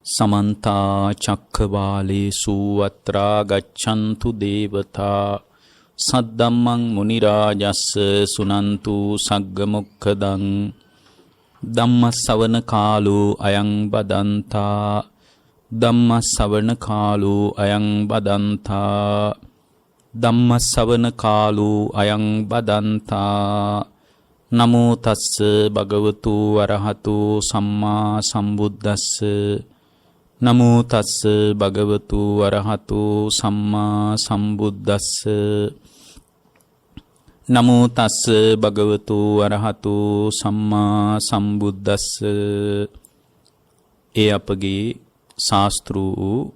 समन्ता चक्रवालेषु अत्रा गच्छन्तु देवता सद्दम्मं मुनिराजस्स सुनन्तु सग्गमुक्खदं धम्मसवන කාලෝ අයං බදන්තා ධම්මසවන කාලෝ අයං බදන්තා ධම්මසවන කාලෝ අයං බදන්තා නමෝ තස්ස භගවතු අරහතු සම්මා සම්බුද්දස්ස නමෝ තස්ස භගවතු අරහතු සම්මා සම්බුද්දස්ස නමෝ තස්ස භගවතු අරහතු සම්මා සම්බුද්දස්ස. ඒ අපගේ ශාස්ත්‍රූ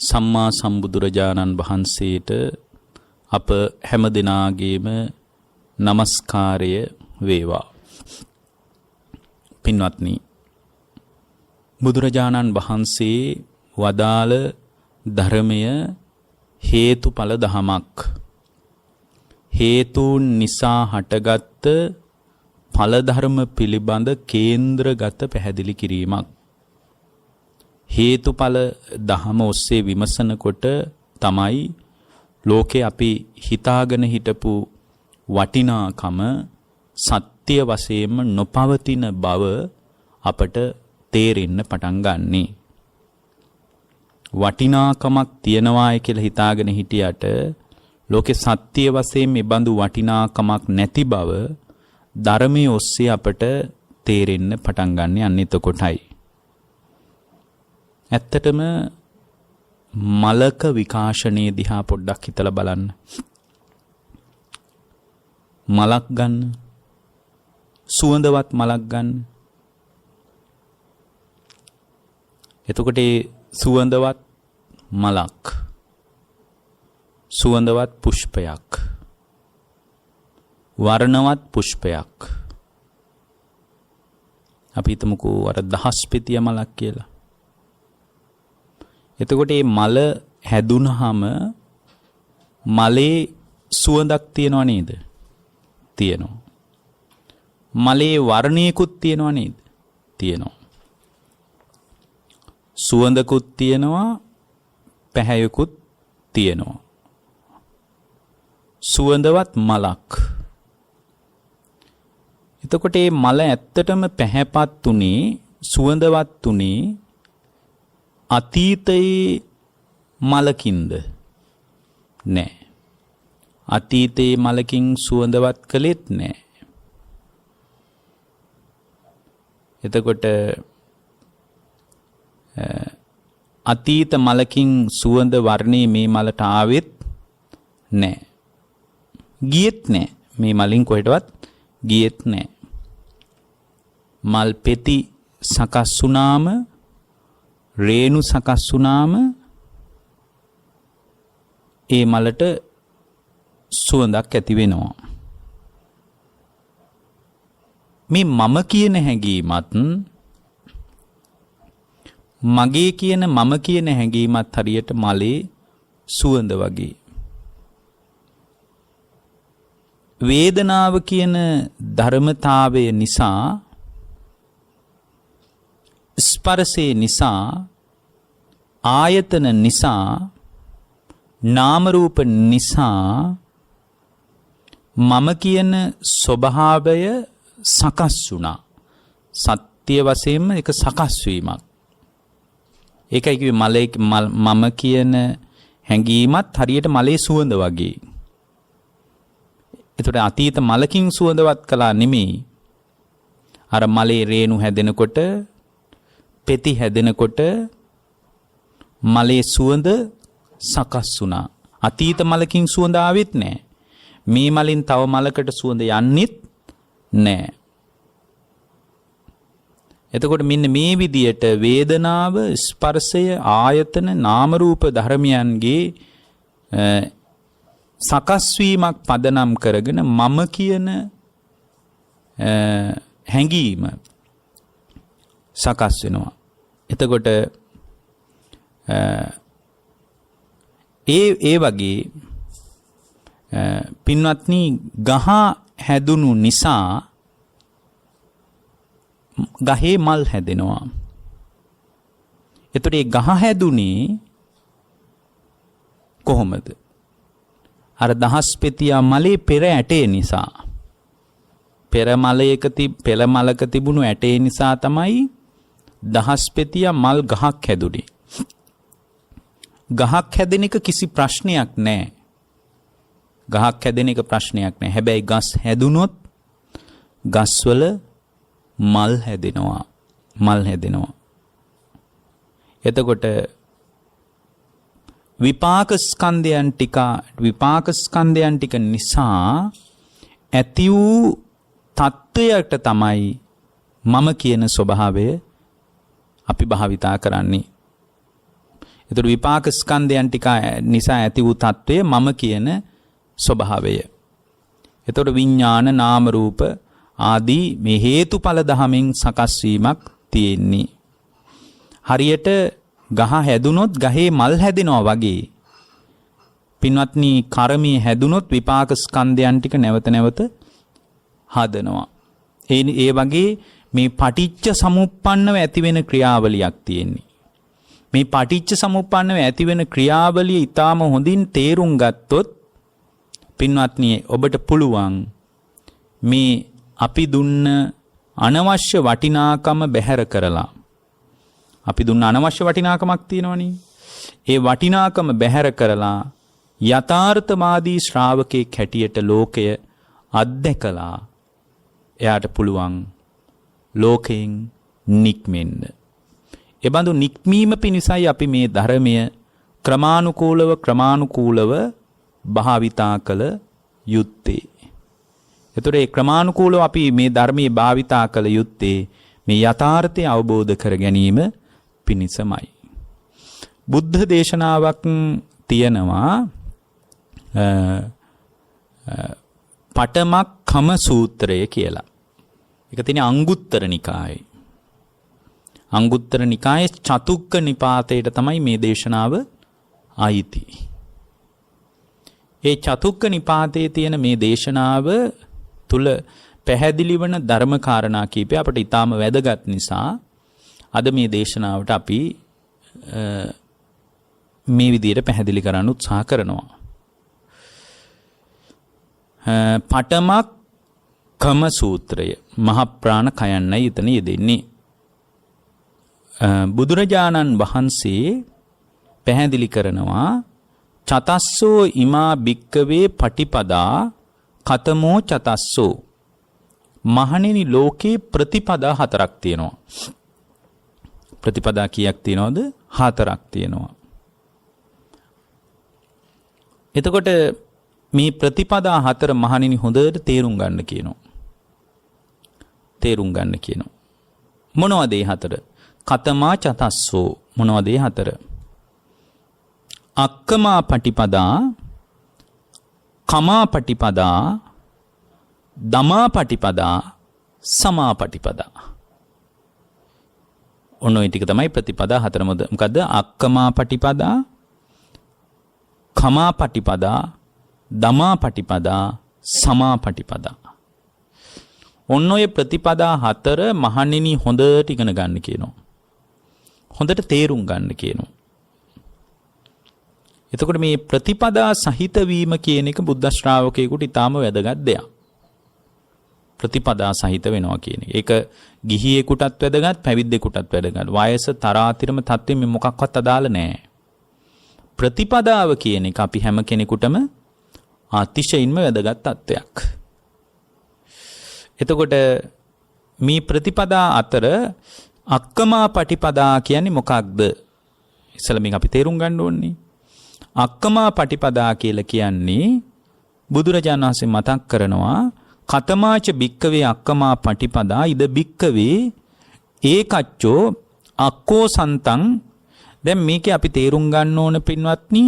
සම්මා සම්බුදුරජාණන් වහන්සේට අප හැම දිනාගේම නමස්කාරය වේවා. පින්වත්නි, බුදුරජාණන් වහන්සේ වදාළ ධර්මය හේතුඵල දහමක්. හේතුන් නිසා හටගත් ඵල ධර්ම පිළිබඳ කේන්ද්‍රගත පැහැදිලි කිරීමක්. හේතුඵල දහම ඔස්සේ විමසනකොට තමයි ලෝකේ අපි හිතාගෙන හිටපු වටිනාකම සත්‍ය වශයෙන්ම නොපවතින බව අපට තේරෙන්න පටන් ගන්නෙ. වටිනාකමක් තියනවායි කියලා හිතාගෙන හිටියට ලෝකේ සත්‍ය වශයෙන් මේ බඳු වටිනාකමක් නැති බව ධර්මයේ ඔස්සේ අපට තේරෙන්න පටන් ගන්න යන්නේ එතකොටයි. ඇත්තටම මලක විකාශනයේ දිහා පොඩ්ඩක් හිතලා බලන්න. මලක් ගන්න, සුවඳවත් මලක් ගන්න. එතකොට ඒ සුවඳවත් මලක්, සුවඳවත් පුෂ්පයක්, වර්ණවත් පුෂ්පයක්. අපි හිතමුකෝ අර දහස්පිතිය මලක් කියලා. එතකොට මේ මල හැදුනහම මලේ සුවඳක් තියනව නේද? තියෙනවා. මලේ වර්ණයකුත් තියෙනව නේද? තියෙනවා. සුවඳකුත් තියෙනවා, පැහැයකුත් තියෙනවා. සුවඳවත් මලක්. එතකොට මේ මල ඇත්තටම පැහැපත් උනේ, සුවඳවත් උනේ අතීතයේ මලකින්ද? නෑ. අතීතයේ මලකින් සුවඳවත් කළෙත් නෑ. එතකොට අතීත මලකින් සුවඳ වර්ණේ මේ මලට ආවෙත් නෑ. ගියෙත් නෑ. මේ මලින් කොහෙටවත් ගියෙත් නෑ. මල් පෙති සකස් වුණාම, රේණු සකස් වුණාම ඒ මලට සුවඳක් ඇති වෙනවා. මේ මම කියන හැඟීමත්, මගේ කියන මම කියන හැඟීමත් හරියට මලේ සුවඳ වගේ. වේදනාව කියන ධර්මතාවය නිසා, ස්පර්ශේ නිසා, ආයතන නිසා, නාම රූප නිසා මම කියන ස්වභාවය සකස් වුණා. සත්‍ය වශයෙන්ම ඒක සකස් වීමක්. ඒකයි කිව්වේ මම කියන හැඟීමත් හරියට මලේ සුවඳ වගේ. ඒතකොට අතීත මලකින් සුවඳවත් කළා නෙමෙයි. අර මලේ රේණු හැදෙනකොට, පෙති හැදෙනකොට මලේ සුවඳ සකස් වුණා. අතීත මලකින් සුවඳ ආවෙත් නැහැ. මේ මලින් තව මලකට සුවඳ යන්නෙත් නැහැ. එතකොට මෙන්න මේ විදියට වේදනාව, ස්පර්ශය, ආයතන, නාම රූප ධර්මයන්ගේ සකස් වීමක් පදනම් කරගෙන මම කියන හැඟීම සකස් වෙනවා. එතකොට ඒ වගේ පින්වත්නි, ගහ හැදුණු නිසා ගහේ මල් හැදෙනවා. එතකොට මේ ගහ හැදුනේ කොහොමද? අර දහස්පෙතියා මලේ පෙර ඇටේ නිසා. පෙර මලක තිබුණු ඇටේ නිසා තමයි දහස්පෙතියා මල් ගහක් හැදුනේ. ගහක් හැදෙන එක කිසි ප්‍රශ්නයක් නැහැ. ගහක් හැදෙන එක ප්‍රශ්නයක් නැහැ. හැබැයි ගස් හැදුනොත් ගස්වල මල් හැදෙනවා. මල් හැදෙනවා. එතකොට විපාක ස්කන්ධයන් ටික නිසා ඇති වූ තත්වයට තමයි මම කියන ස්වභාවය අපි භාවිතා කරන්නේ. එතකොට විපාක ස්කන්ධයන් ටික නිසා ඇති වූ තත්වය මම කියන ස්වභාවය. එතකොට විඥාන නාම රූප ආදී මේ හේතුඵල ධමෙන් සකස් වීමක් තියෙන්නේ. හරියට ගහ හැදුනොත් ගහේ මල් හැදෙනවා වගේ. පින්වත්නි, කර්මයේ හැදුනොත් විපාක ස්කන්ධයන් ටික නැවත නැවත හදනවා. ඒ වගේ මේ පටිච්ච සමුප්පන්නව ඇති වෙන ක්‍රියාවලියක් තියෙන්නේ. මේ පටිච්ච සමුප්පන්නව ඇති වෙන ක්‍රියාවලිය ඊටාම හොඳින් තේරුම් ගත්තොත් පින්වත්නි, ඔබට පුළුවන් මේ අපි දුන්න අනවශ්‍ය වටිනාකම බැහැර කරලා, අපි දුන්න අනවශ්‍ය වටිනාකමක් තියෙනවනේ, ඒ වටිනාකම බැහැර කරලා යථාර්ථවාදී ශ්‍රාවකෙක් හැටියට ලෝකය අත්දැකලා එයාට පුළුවන් ලෝකයෙන් නික්මෙන්න. එබඳු නික්මීම පිණිසයි අපි මේ ධර්මය ක්‍රමානුකූලව භාවිතා කළ යුත්තේ. එතකොට ඒ ක්‍රමානුකූලව අපි මේ ධර්මයේ භාවිතා කළ යුත්තේ මේ යථාර්ථය අවබෝධ කර ගැනීම පිණිසමයි. බුද්ධ දේශනාවක් තියෙනවා පඨමක්ඛම සූත්‍රය කියලා. ඒක තියෙන අංගුත්තර නිකායේ. අංගුත්තර නිකායේ චතුක්ක නිපාතයට තමයි මේ දේශනාව අයිති. ඒ චතුක්ක නිපාතයේ තියෙන මේ දේශනාව තුල පැහැදිලි වන ධර්ම කාරණා කීපය අපට ඊටාම වැදගත් නිසා අද මේ දේශනාවට අපි මේ විදිහට පැහැදිලි කරන්න උත්සාහ කරනවා. පඨමක්ඛම සූත්‍රය මහ ප්‍රාණ කයන්නයි එතන යෙදෙන්නේ. බුදුරජාණන් වහන්සේ පැහැදිලි කරනවා චතස්සෝ ඉමා භික්කවේ පටිපදා කතමෝ චතස්සෝ. මහණෙනි, ලෝකේ ප්‍රතිපදා 4ක් තියෙනවා. ප්‍රතිපදා කීයක් තියෙනවද? 4ක් තියෙනවා. එතකොට මේ ප්‍රතිපදා 4 මහණෙනි හොඳට තේරුම් ගන්න කියනවා. තේරුම් ගන්න කියනවා. මොනවද මේ 4? කතමා චතස්සෝ. මොනවද මේ 4? අක්කමා පටිපදා, කමා පටිපදා, දමා පටිපදා, සමා පටිපදා. ඔන්න ඔය ටික තමයි ප්‍රතිපදා 4. මොකද්ද? අක්කමා පටිපදා, කමා පටිපදා, දමා පටිපදා, සමා පටිපදා. ඔන්න ඔය ප්‍රතිපදා 4 මහණෙනි හොඳට ඉගෙන ගන්න කියනවා. හොඳට තේරුම් ගන්න කියනවා. එතකොට මේ ප්‍රතිපදා සහිත වීම කියන එක බුද්ධ ශ්‍රාවකයෙකුට ඊටාම වැදගත් දෙයක්. ප්‍රතිපදා සහිත වෙනවා කියන එක. ඒක ගිහියෙකුටත් වැදගත්, පැවිද්දෙකුටත් වැදගත්. වයස තරාතිරම තත්ත්වෙ මේ මොකක්වත් අදාළ නැහැ. ප්‍රතිපදාව කියන එක අපි හැම කෙනෙකුටම අතිශයින්ම වැදගත් තත්ත්වයක්. එතකොට මේ ප්‍රතිපදා 4 අක්කමා පටිපදා කියන්නේ මොකක්ද? ඉස්සෙල්ලා අපි තේරුම් ගන්න ඕනේ. අක්කමා පටිපදා කියලා කියන්නේ බුදුරජාණන් වහන්සේ මතක් කරනවා කතමාච භික්කවේ අක්කමා පටිපදා ඉද භික්කවේ ඒකච්චෝ අක්කෝ සන්තං. දැන් මේකේ අපි තේරුම් ගන්න ඕන පින්වත්නි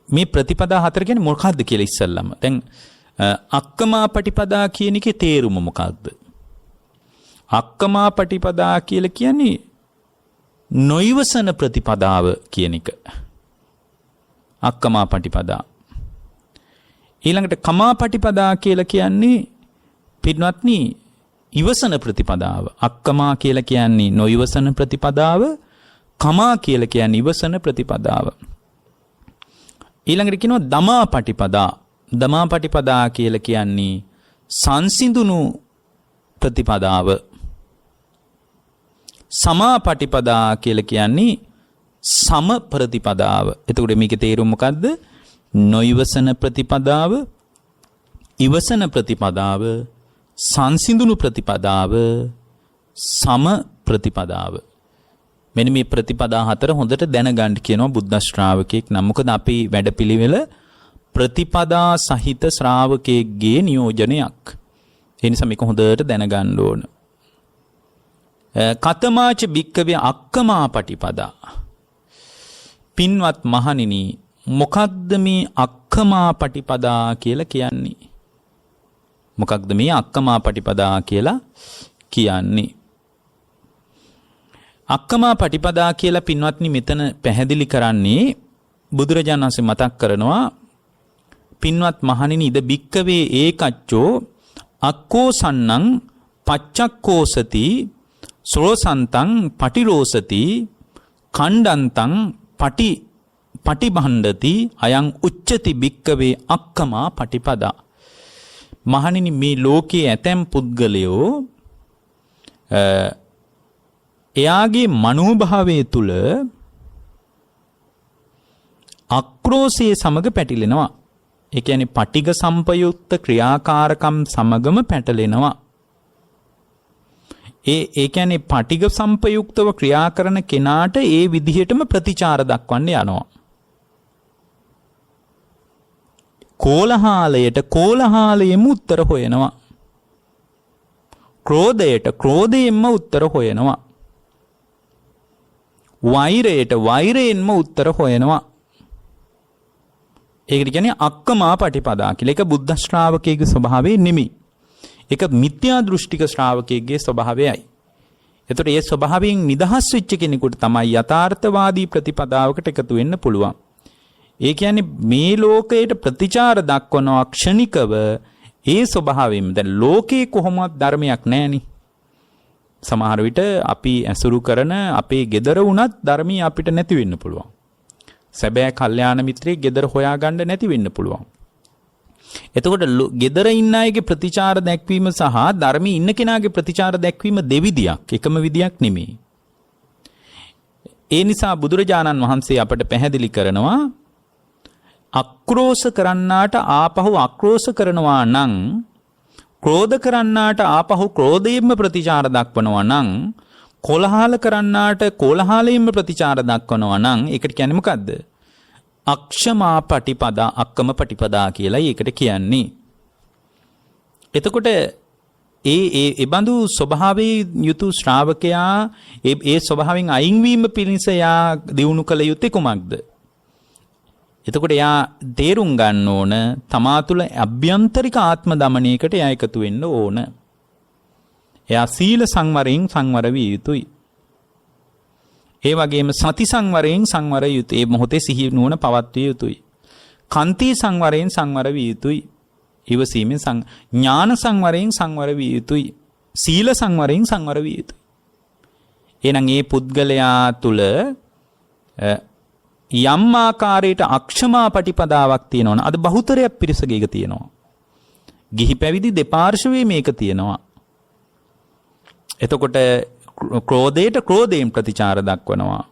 මේ ප්‍රතිපදා 4 කියන්නේ මොකක්ද කියලා ඉස්සෙල්ලාම. දැන් අක්කමා පටිපදා කියන එකේ තේරුම මොකක්ද? අක්කමා පටිපදා කියලා කියන්නේ නොයවසන ප්‍රතිපදාව කියන එක. අක්කමා පටිපදා. ඊළඟට කමා පටිපදා කියලා කියන්නේ පින්වත්නි ඉවසන ප්‍රතිපදාව. අක්කමා කියලා කියන්නේ නොඉවසන ප්‍රතිපදාව. කමා කියලා කියන්නේ ඉවසන ප්‍රතිපදාව. ඊළඟට කියනවා දමාපටිපදා. දමාපටිපදා කියලා කියන්නේ සංසිඳුණු ප්‍රතිපදාව. සමාපටිපදා කියලා කියන්නේ සම ප්‍රතිපදාව. එතකොට මේකේ තේරුම මොකද්ද? නොඉවසන ප්‍රතිපදාව, ඉවසන ප්‍රතිපදාව, සංසිඳුණු ප්‍රතිපදාව, සම ප්‍රතිපදාව. මෙන්න මේ ප්‍රතිපදා හතර හොඳට දැනගන්න කියනවා බුද්ධ ශ්‍රාවකෙක් නම්. මොකද අපේ වැඩපිළිවෙල ප්‍රතිපදා සහිත ශ්‍රාවකෙක්ගේ නියෝජනයක්. ඒ නිසා මේක හොඳට දැනගන්න ඕන. කතමාච භික්කවේ අක්කමා පටිපදා. පින්වත් මහණෙනි, මොකක්ද මේ අක්කමා පටිපදා කියලා කියන්නේ? මොකක්ද මේ අක්කමා පටිපදා කියලා කියන්නේ? අක්කමා පටිපදා කියලා පින්වත්නි මෙතන පැහැදිලි කරන්නේ බුදුරජාණන් වහන්සේ මතක් කරනවා, පින්වත් මහණෙනි ඉද භික්කවේ ඒකච්චෝ අක්කෝසන්නං පච්චක්කෝසති සෝසන්තං පටිරෝසති කණ්ඩන්තං පටිබණ්ඩති අයං උච්චති භික්කවේ අක්කමා පටිපදා. මහණෙනි මේ ලෝකයේ ඇතැම් පුද්ගලයෝ එයාගේ මනෝභාවය තුල අක්‍රෝසයේ සමග පැටලෙනවා. ඒ කියන්නේ පටිඝ සම්පයුක්ත ක්‍රියාකාරකම් සමගම පැටලෙනවා. ඒ කියන්නේ පටිඝ සම්පයුක්තව ක්‍රියා කරන කෙනාට ඒ විදිහටම ප්‍රතිචාර දක්වන්න යනවා. කෝලහාලයට කෝලහාලයෙන්ම උත්තර හොයනවා. ක්‍රෝධයට ක්‍රෝධයෙන්ම උත්තර හොයනවා. වෛරයට වෛරයෙන්ම උත්තර හොයනවා. ඒකට කියන්නේ අක්කමා පටිපදා කියලා. ඒක බුද්ධ ශ්‍රාවකයෙකුගේ ස්වභාවය නෙමෙයි. ඒක මිත්‍යා දෘෂ්ටික ශ්‍රාවකයෙකුගේ ස්වභාවයයි. ඒතකොට ඒ ස්වභාවයෙන් නිදහස් වෙච්ච කෙනෙකුට තමයි යථාර්ථවාදී ප්‍රතිපදාවකට එකතු වෙන්න පුළුවන්. ඒ කියන්නේ මේ ලෝකයට ප්‍රතිචාර දක්වනවා ක්ෂණිකව ඒ ස්වභාවයෙන්. දැන් ලෝකේ කොහොමවත් ධර්මයක් නැහෙනි. සමහර විට අපි ඇසුරු කරන අපේ gedara වුණත් ධර්මී අපිට නැති වෙන්න පුළුවන්. සැබෑ කල්යාණ මිත්‍රයෙක් gedara හොයාගන්න නැති වෙන්න පුළුවන්. එතකොට gedara ඉන්න අයගේ ප්‍රතිචාර දැක්වීම සහ ධර්මී ඉන්න කෙනාගේ ප්‍රතිචාර දැක්වීම දෙවිදියක්, එකම විදියක් නෙමෙයි. ඒ නිසා බුදුරජාණන් වහන්සේ අපට පැහැදිලි කරනවා අක්‍රෝෂ කරන්නාට ආපහු අක්‍රෝෂ කරනවා නම්, ක්‍රෝධ කරන්නාට ආපහු ක්‍රෝධයෙන්ම ප්‍රතිචාර දක්වනවා නම්, කොලහල කරන්නාට කොලහලයෙන්ම ප්‍රතිචාර දක්වනවා නම් ඒකට කියන්නේ මොකද්ද? අක්ෂමා පටිපදා, අක්කම පටිපදා කියලා ඒකට කියන්නේ. එතකොට ඒ බඳු ස්වභාවයේ යුතු ශ්‍රාවකයා ඒ ස්වභාවයෙන් අයින් වීම පිණිස යා දියුණු කළ යුත්තේ කුමක්ද? එතකොට එයා තේරුම් ගන්න ඕන තමා තුළ අභ්‍යන්තරික ආත්ම දමනයකට එයා එකතු වෙන්න ඕන. එයා සීල සංවරයෙන් සංවර විය යුතුයි. ඒ වගේම සති සංවරයෙන් සංවර යුතුයි. ඒ මොහොතේ සිහිය නුවණ පවත්විය යුතුයි. කාන්ති සංවරයෙන් සංවර විය යුතුයි. ඉවසීමෙන් ඥාන සංවරයෙන් සංවර විය යුතුයි. සීල සංවරයෙන් සංවර විය යුතුයි. එහෙනම් මේ පුද්ගලයා තුළ යම් ආකාරයකට අක්ෂමා පටිපදාවක් තියෙනවනේ. අද බහුතරයක් පිරිසක ඒක තියෙනවා. ගිහි පැවිදි දෙපාර්ශ්වයේ මේක තියෙනවා. එතකොට ක්‍රෝධයට ක්‍රෝධයෙන් ප්‍රතිචාර දක්වනවා.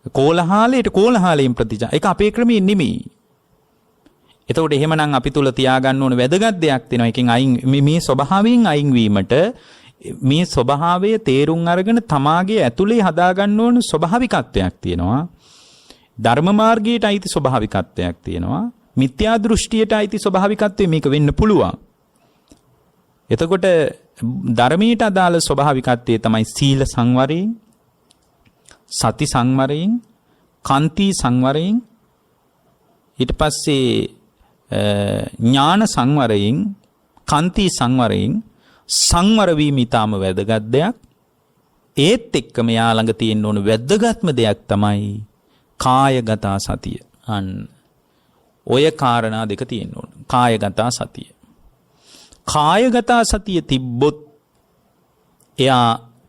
කෝලහලයට කෝලහලයෙන් ප්‍රතිචාර. ඒක අපේ ක්‍රමයේ නෙමෙයි. එතකොට එහෙමනම් අපි තුල තියාගන්න ඕන වැදගත් දෙයක් තියෙනවා. එකෙන් අයින් මේ ස්වභාවයෙන් අයින් වීමට මේ ස්වභාවය තේරුම් අරගෙන තමාගේ ඇතුලේ හදාගන්න ඕන ස්වභාවිකත්වයක් තියෙනවා. ධර්ම මාර්ගයට අයිති ස්වභාවිකත්වයක් තියෙනවා. මිත්‍යා දෘෂ්ටියට අයිති ස්වභාවිකත්වය මේක වෙන්න පුළුවන්. එතකොට ධර්මයට අදාළ ස්වභාවිකත්වය තමයි සීල සංවරයෙන්, සති සංවරයෙන්, කාන්ති සංවරයෙන්, ඊට පස්සේ ඥාන සංවරයෙන්, කාන්ති සංවරයෙන් සංවර වීම ඊටම වැදගත් දෙයක්. ඒත් එක්කම යා ළඟ තියෙන්න ඕන වැදගත්ම දෙයක් තමයි කායගත සතිය. අන්න ඔය කාරණා දෙක තියෙන්න ඕන. කායගත සතිය. කායගත සතිය තිබ්බොත් එයා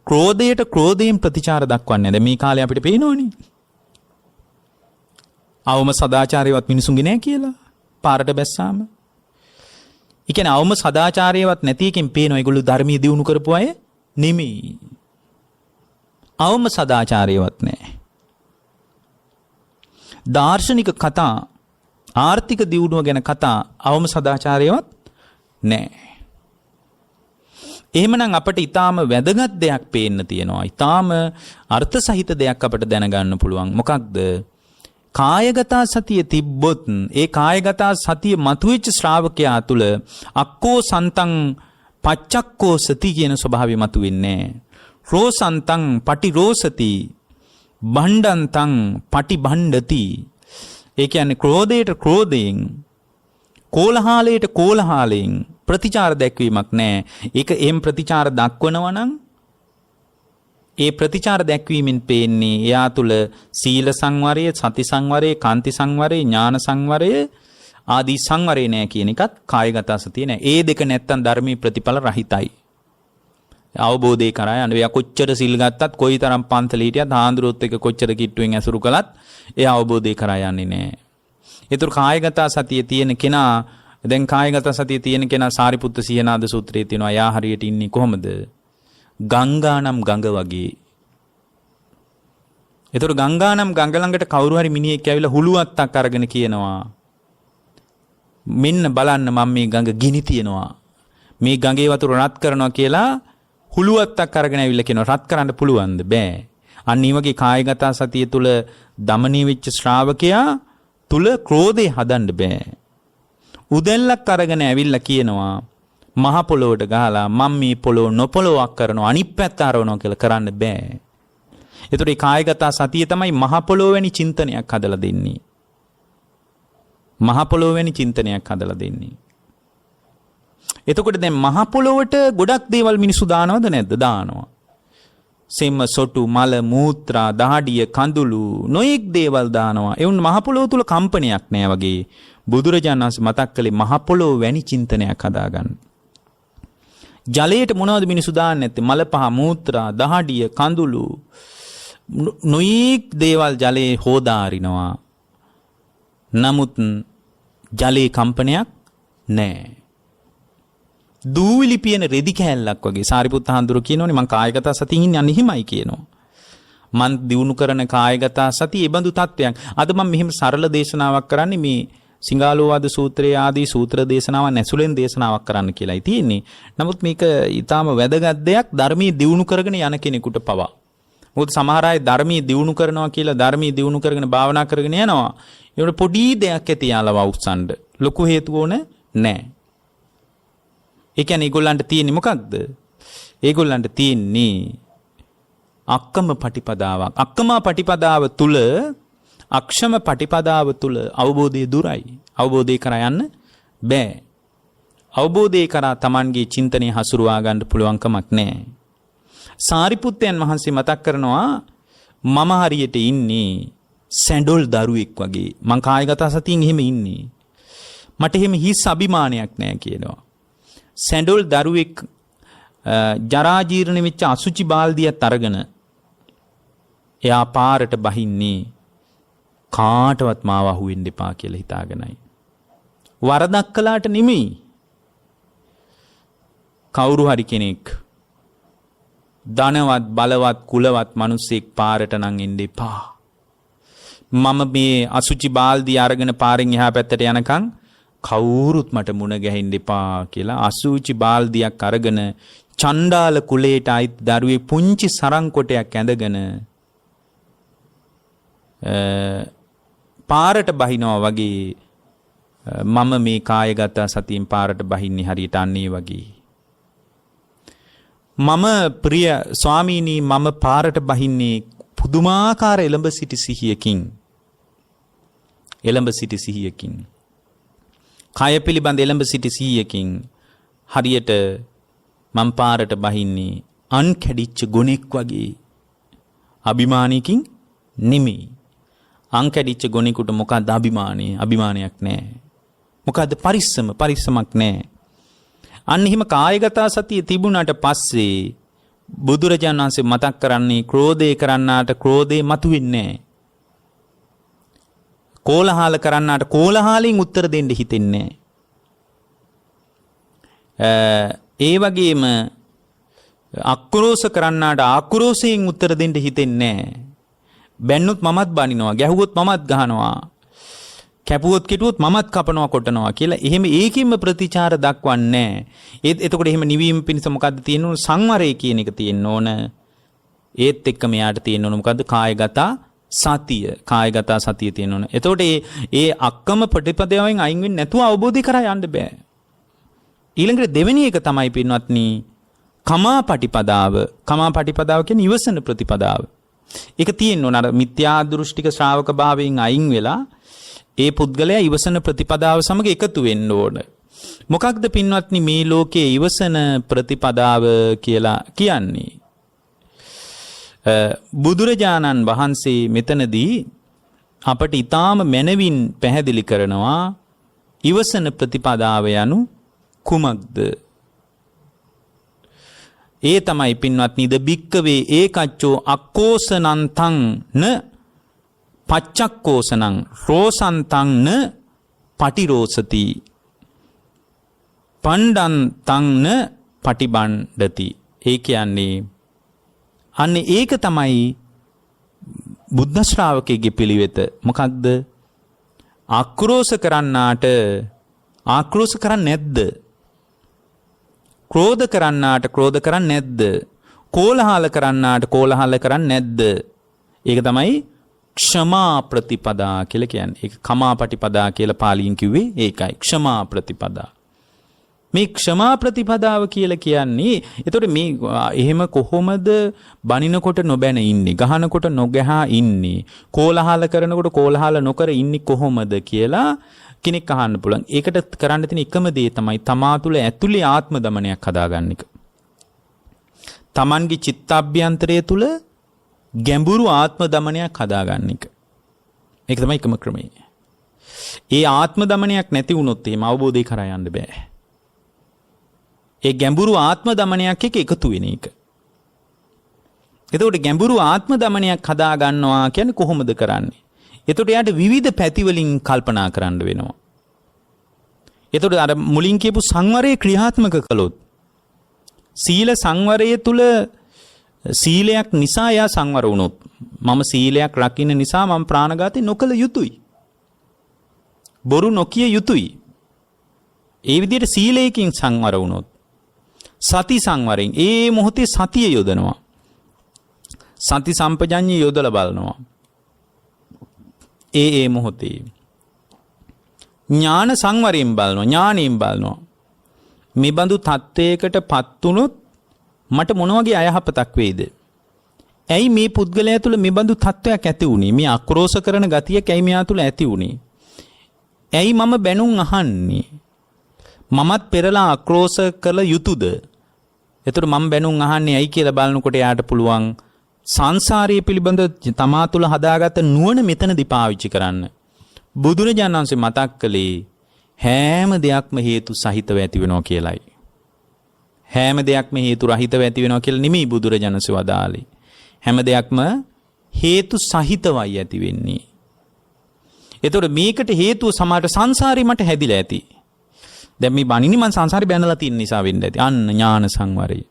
ක්‍රෝධයට ක්‍රෝධයෙන් ප්‍රතිචාර දක්වන්නේ. දැන් මේ කාලේ අපිට පේනෝනේ. අවම සදාචාරයවත් මිනිසුන්ගේ නෑ කියලා පාරට බැස්සාම. ඒ කියන්නේ අවම සදාචාරයවත් නැති එකෙන් පේනවා ඒගොල්ලෝ ධර්මීය දියුණු කරපු අය නෙමෙයි. අවම සදාචාරයවත් නෑ. දාර්ශනික කතා, ආර්ථික දියුණුව ගැන කතා අවම සදාචාරයවත් නෑ. එහෙමනම් අපිට ඊටාම වැදගත් දෙයක් පේන්න තියෙනවා. ඊටාම අර්ථ සහිත දෙයක් අපිට දැනගන්න පුළුවන්. මොකක්ද? කායගත සතිය තිබ්බොත් ඒ කායගත සතිය මතුවෙච්ච ශ්‍රාවකයා තුළ අක්කෝ සන්තං පච්චක්කෝ සති කියන ස්වභාවය මතුවෙන්නේ. රෝසන්තං පටිරෝසති බණ්ඩන්තං පටිබණ්ඩති. ඒ කියන්නේ ක්‍රෝධයට ක්‍රෝධයෙන්, කෝලහලයට කෝලහලයෙන් ප්‍රතිචාර දැක්වීමක් නැහැ. ඒක එම් ප්‍රතිචාර දක්වනවා නම් ඒ ප්‍රතිචාර දැක්වීමෙන් පේන්නේ එයා තුළ සීල සංවරය, සති සංවරය, කාන්ති සංවරය, ඥාන සංවරය ආදී සංවරය නැහැ කියන එකත් කායගත සතිය නැහැ. ඒ දෙක නැත්තම් ධර්මී ප්‍රතිඵල රහිතයි. අවබෝධය කරා යන එයා කොච්චර සිල් ගත්තත්, කොයිතරම් පන්තල හිටියත්, හාඳුරුවොත් එක කොච්චර කිට්ටුවෙන් ඇසුරු කළත් එයා අවබෝධය කරා යන්නේ නැහැ. ඒතර කායගත සතිය තියෙන කෙනා, දැන් කායගත සතිය තියෙන කෙනා සාරිපුත්ත සීහනාද සූත්‍රයේ තියෙනවා. යා හරියට ඉන්නේ කොහොමද? ගංගානම් ගඟ වගේ. ඒතර ගංගානම් ගඟ ළඟට කවුරු හරි මිනිහෙක් ඇවිල්ලා හුලුවත්තක් අරගෙන කියනවා, මෙන්න බලන්න මම මේ ගඟ ගිනි තියනවා, මේ ගඟේ වතුර රත් කරනවා කියලා හුලුවත්තක් අරගෙන ඇවිල්ලා කියනවා. රත් කරන්න පුළුවන්ද? බෑ. අන්න ඒ වගේ කායගත සතිය තුල දමනීය වෙච්ච ශ්‍රාවකයා තුල ක්‍රෝධය හදන්න බෑ. උදැල්ලක් අරගෙන ඇවිල්ලා කියනවා මහ පොළොවට ගහලා මම මේ පොළොව නොපොළොවක් කරනවා, අනිත් පැත්ත හරවනවා කියලා කරන්න බෑ. ඒතකොට මේ කායගත සතිය තමයි මහ පොළොව වැනි චින්තනයක් හදලා දෙන්නේ. මහ පොළොව වැනි චින්තනයක් හදලා දෙන්නේ. එතකොට දැන් මහ පොළොවට ගොඩක් දේවල් මිනිස්සු දානවද නැද්ද? දානවා. සෙම්ම, සොටු, මල, මූත්‍රා, දහඩිය, කඳුළු නොයෙක් දේවල් දානවා. ඒ වුණ මහ පොළොව තුල කම්පනයක් නෑ වගේ බුදුරජාණන් වහන්සේ මතක් කළේ මහ පොළොව වැනි චින්තනයක් හදාගන්න. ජලයට මොනවද මිනිස්සු දාන්නේ නැත්තේ? මල පහ, මූත්‍රා, දහඩිය, කඳුළු නොයෙක් දේවල් ජලයේ හොදාරිනවා. නමුත් ජලයේ කම්පනයක් නැහැ. දූවිලි පියන රෙදි කෑල්ලක් වගේ. සාරිපුත්ත හාමුදුරුවෝ කියනෝනේ මං කායගත සතියින් ඉන්නේ අනිහිමයි කියනවා. මං දිනු කරන කායගත සතිය ඒ බඳු තත්වයක්. අද මම මෙහෙම සරල දේශනාවක් කරන්නේ මේ සිංහාලෝවාද සූත්‍රයේ ආදී සූත්‍ර දේශනාවන් ඇසුලෙන් දේශනාවක් කරන්න කියලායි තියෙන්නේ. නමුත් මේක ඊටාම වැදගත් දෙයක් ධර්මයේ දියුණු කරගෙන යන කෙනෙකුට පවා. මොකද සමහර අය ධර්මයේ දියුණු කරනවා කියලා ධර්මයේ දියුණු කරගෙන භාවනා කරගෙන යනවා. ඒකට පොඩි දෙයක් ඇති යාලව උස්සන්න. ලොකු හේතු ඕන නැහැ. ඒ කියන්නේ ඒගොල්ලන්ට තියෙන්නේ මොකක්ද? ඒගොල්ලන්ට තියෙන්නේ අක්කම පටිපදාවක්. අක්කම පටිපදාව තුල, අක්ෂම පටිපදාව තුල අවබෝධය දුරයි. අවබෝධය කරා යන්න බෑ. අවබෝධය කරා Tamanගේ චින්තනය හසුරුවා ගන්න පුළුවන් කමක් නැහැ. සාරිපුත්තයන් වහන්සේ මතක් කරනවා මම හරියට ඉන්නේ සැඬොල් දරුවෙක් වගේ. මං කායගත සතියෙන් එහෙම ඉන්නේ. මට එහෙම හිස් අභිමානයක් නැහැ කියනවා. සැඬොල් දරුවෙක් ජරා ජීර්ණ වෙච්ච අසුචි බාල්දියක් අරගෙන එයා පාරට බහින්නේ කාටවත් මාව අහුවෙන්න එපා කියලා හිතාගෙනයි. වරදක් කළාට නෙමෙයි. කවුරු හරි කෙනෙක් ධනවත් බලවත් කුලවත් මිනිස්සෙක් පාරට නම් එන්න එපා. මම මේ අසුචි බාල්දිය අරගෙන පාරෙන් එහා පැත්තට යනකම් කවුරුත් මට මුණ ගැහෙන්න එපා කියලා අසුචි බාල්දියක් අරගෙන චණ්ඩාල කුලයට අයිත් දරුවේ පුංචි සරං කොටයක් ඇඳගෙන පාරට බහිනවා වගේ මම මේ කායගත සතියෙන් පාරට බහින්නේ හරියට අන්නේ වගේ. මම ප්‍රිය ස්වාමීනි මම පාරට බහින්නේ පුදුමාකාර එළඹ සිටි සිහියකින්. එළඹ සිටි සිහියකින්. කය පිළිබඳ එළඹ සිටි සිහියකින්. හරියට මම පාරට බහින්නේ අන් කැඩිච්ච ගොනෙක් වගේ. අභිමානයකින් නෙමෙයි. අන් කැඩිච්ච ගොනෙකුට මොකද්ද අභිමානය? අභිමානයක් නැහැ. මොකද්ද පරිස්සමක් නැහැ. අන්න එහෙම කායගත සතිය තිබුණාට පස්සේ බුදුරජාණන් වහන්සේ මතක් කරන්නේ ක්‍රෝධය කරන්නාට ක්‍රෝධේ මතුවෙන්නේ නැහැ. කෝලහල කරන්නාට කෝලහලින් උත්තර දෙන්න හිතෙන්නේ නැහැ. ඒ වගේම අක්‍රෝෂ කරන්නාට ආක්‍රෝෂයෙන් උත්තර දෙන්න හිතෙන්නේ නැහැ. බැන්නොත් මමත් බනිනවා, ගැහුවොත් මමත් ගහනවා, කැපුවොත් කෙටුවොත් මමත් කපනවා කොටනවා කියලා එහෙම ඒකින්ම ප්‍රතිචාර දක්වන්නේ නැහැ. එතකොට එහෙම නිවීම පිණිස මොකද්ද තියෙන්න ඕන? සංවරය කියන එක තියෙන්න ඕන. ඒත් එක්ක මෙයාට තියෙන්න ඕන මොකද්ද? කායගත සතිය. කායගත සතිය තියෙන්න ඕන. එතකොට ඒ අක්කම ප්‍රතිපදාවෙන් අයින් වෙන්නේ නැතුව අවබෝධය කරා යන්න බෑ. ඊළඟට දෙවෙනි එක තමයි පින්වත්නි කමාපටිපදාව. කමාපටිපදාව කියන්නේ ඉවසන ප්‍රතිපදාව. ඒක තියෙන්න ඕන. අර මිත්‍යා දෘෂ්ටික ශ්‍රාවක භාවයෙන් අයින් වෙලා ඒ පුද්ගලයා ඉවසන ප්‍රතිපදාව සමග එකතු වෙන්න ඕන. මොකක්ද පින්වත්නි මේ ලෝකයේ ඉවසන ප්‍රතිපදාව කියලා කියන්නේ? බුදුරජාණන් වහන්සේ මෙතනදී අපට ඊටාම මනවින් පැහැදිලි කරනවා ඉවසන ප්‍රතිපදාව යනු කුමක්ද? ඒ තමයි පින්වත්නි ද බික්කවේ ඒකච්චෝ අක්කෝසනන්තං න පච්චක්කෝසනං රෝසන්තං න පටිරෝසති පණ්ඩන්තං න පටිබණ්ඩති. ඒ කියන්නේ අන්න ඒක තමයි බුද්ධ ශ්‍රාවකයෙක්ගේ පිළිවෙත. මොකක්ද? ආක්‍රෝෂ කරන්නාට ආක්‍රෝෂ කරන්නේ නැද්ද? ක්‍රෝධ කරන්නාට ක්‍රෝධ කරන්නේ නැද්ද? කෝලහල කරන්නාට කෝලහල කරන්නේ නැද්ද? ඒක තමයි ක්ෂමා ප්‍රතිපදා කියලා කියන්නේ. ඒක කමාපටිපදා කියලා පාලියෙන් කිව්වේ ඒකයි. ක්ෂමා ප්‍රතිපදා. මේ ක්ෂමා ප්‍රතිපදාව කියලා කියන්නේ එතකොට මේ එහෙම කොහොමද බනිනකොට නොබැන ඉන්නේ, ගහනකොට නොගහා ඉන්නේ, කෝලහල කරනකොට කෝලහල නොකර ඉන්නේ කොහොමද කියලා කෙනෙක් අහන්න පුළුවන්. ඒකට කරන්න තියෙන එකම දේ තමයි තමා තුළ ඇතුලේ ආත්ම දමනයක් හදාගන්න එක. Tamanගේ චිත්තාභ්‍යන්තරය තුළ ගැඹුරු ආත්ම දමනයක් හදාගන්න එක. ඒක තමයි එකම ක්‍රමය. ඒ ආත්ම දමනයක් නැති වුණොත් එහෙම අවබෝධය කරා යන්න බෑ. ඒ ගැඹුරු ආත්ම දමනයක් එක්ක එකතු වෙන එක. එතකොට ගැඹුරු ආත්ම දමනයක් හදා ගන්නවා කියන්නේ කොහොමද කරන්නේ? එතකොට යාට විවිධ පැති වලින් කල්පනා කරන්න වෙනවා. එතකොට අර මුලින් කියපු සංවරයේ ක්‍රියාත්මක කළොත් සීල සංවරය තුල සීලයක් නිසා යා සංවර වුණොත් මම සීලයක් රකින්න නිසා මම ප්‍රාණඝාතය නොකළ යුතුයි. බොරු නොකිය යුතුයි. ඒ විදිහට සීලයෙන් සංවර වුණොත් සති සංවරයෙන් ඒ මොහොතේ සතිය යොදනවා. සති සම්පජඤ්ඤය යොදලා බලනවා. ඒ මොහොතේ ඥාන සංවරයෙන් බලනවා, ඥාණයෙන් බලනවා. මේ බඳු තත්වයකටපත් වුණොත් මට මොන වගේ අයහපතක් වෙයිද? ඇයි මේ පුද්ගලයා තුළ මේ බඳු තත්වයක් ඇති වුනේ? මේ අක්‍රෝෂ කරන ගතියක් ඇයි මෙයා තුළ ඇති වුනේ? ඇයි මම බැනුම් අහන්නේ? මමත් පෙරලා අක්‍රෝෂ කළ යුතුයද? එතකොට මම බැනුම් අහන්නේ ඇයි කියලා බලනකොට එයාට පුළුවන් සංසාරයේ පිළිබඳ තමා තුළ හදාගත්ත නුවණ මෙතනදී පාවිච්චි කරන්න. බුදුරජාණන් වහන්සේ මතක් කළේ හැම දෙයක්ම හේතු සහිතව ඇති වෙනවා කියලයි. හැම දෙයක්ම හේතු රහිතව ඇති වෙනවා කියලා නෙමෙයි බුදුරජාණන් වහන්සේ වදාළේ. හැම දෙයක්ම හේතු සහිතවයි ඇති වෙන්නේ. එතකොට මේකට හේතුව සමාජ සංසාරේ මට හැදිලා ඇති. දැන් මේ බණිනි මං සංසාරේ බැනලා තියෙන නිසා වෙන්න ඇති. අන්න ඥාන සංවරය.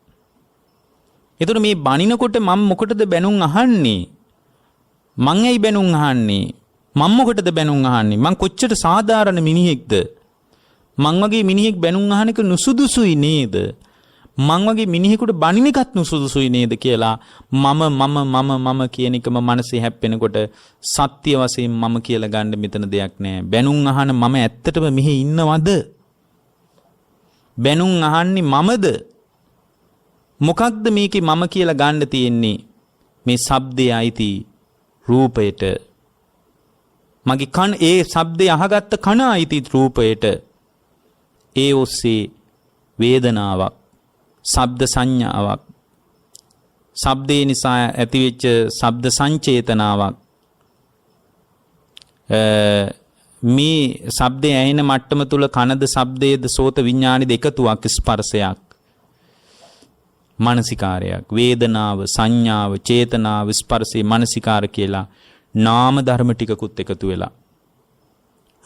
එතකොට මේ බණිනකොට මම මොකටද බැනුම් අහන්නේ? මං ඇයි බැනුම් අහන්නේ? මම මොකටද බැනුම් අහන්නේ? මං කොච්චර සාධාරණ මිනිහෙක්ද? මං වගේ මිනිහෙක් බැනුම් අහන එක නුසුදුසුයි නේද? මං වගේ මිනිහෙකුට බණින එකත් නුසුදුසුයි නේද කියලා මම කියන එකම මනසේ හැප්පෙනකොට සත්‍ය වශයෙන් මම කියලා ගන්න මෙතන දෙයක් නැහැ. බැනුම් අහන මම ඇත්තටම මෙහි ඉන්නවද? බැනුම් අහන්නේ මමද? මොකක්ද මේකේ මම කියලා ගන්න තියෙන්නේ? මේ ශබ්දයේ අයිති රූපයට. මගේ කන ඒ ශබ්දය අහගත්ත කන අයිති රූපයට. ඒ ඔස්සේ වේදනාවක්, ශබ්ද සංඥාවක්, ශබ්දේ නිසා ඇතිවෙච්ච ශබ්ද සංචේතනාවක්, මේ ශබ්දය ඇහෙන මට්ටම තුල කනද ශබ්දයේද සෝත විඥානෙද එකතුවක් ස්පර්ශයක් මානසිකාරයක් වේදනාව සංඥාව චේතනාව ස්පර්ශේ මානසිකාර කියලා නාම ධර්ම ටිකකුත් එකතු වෙලා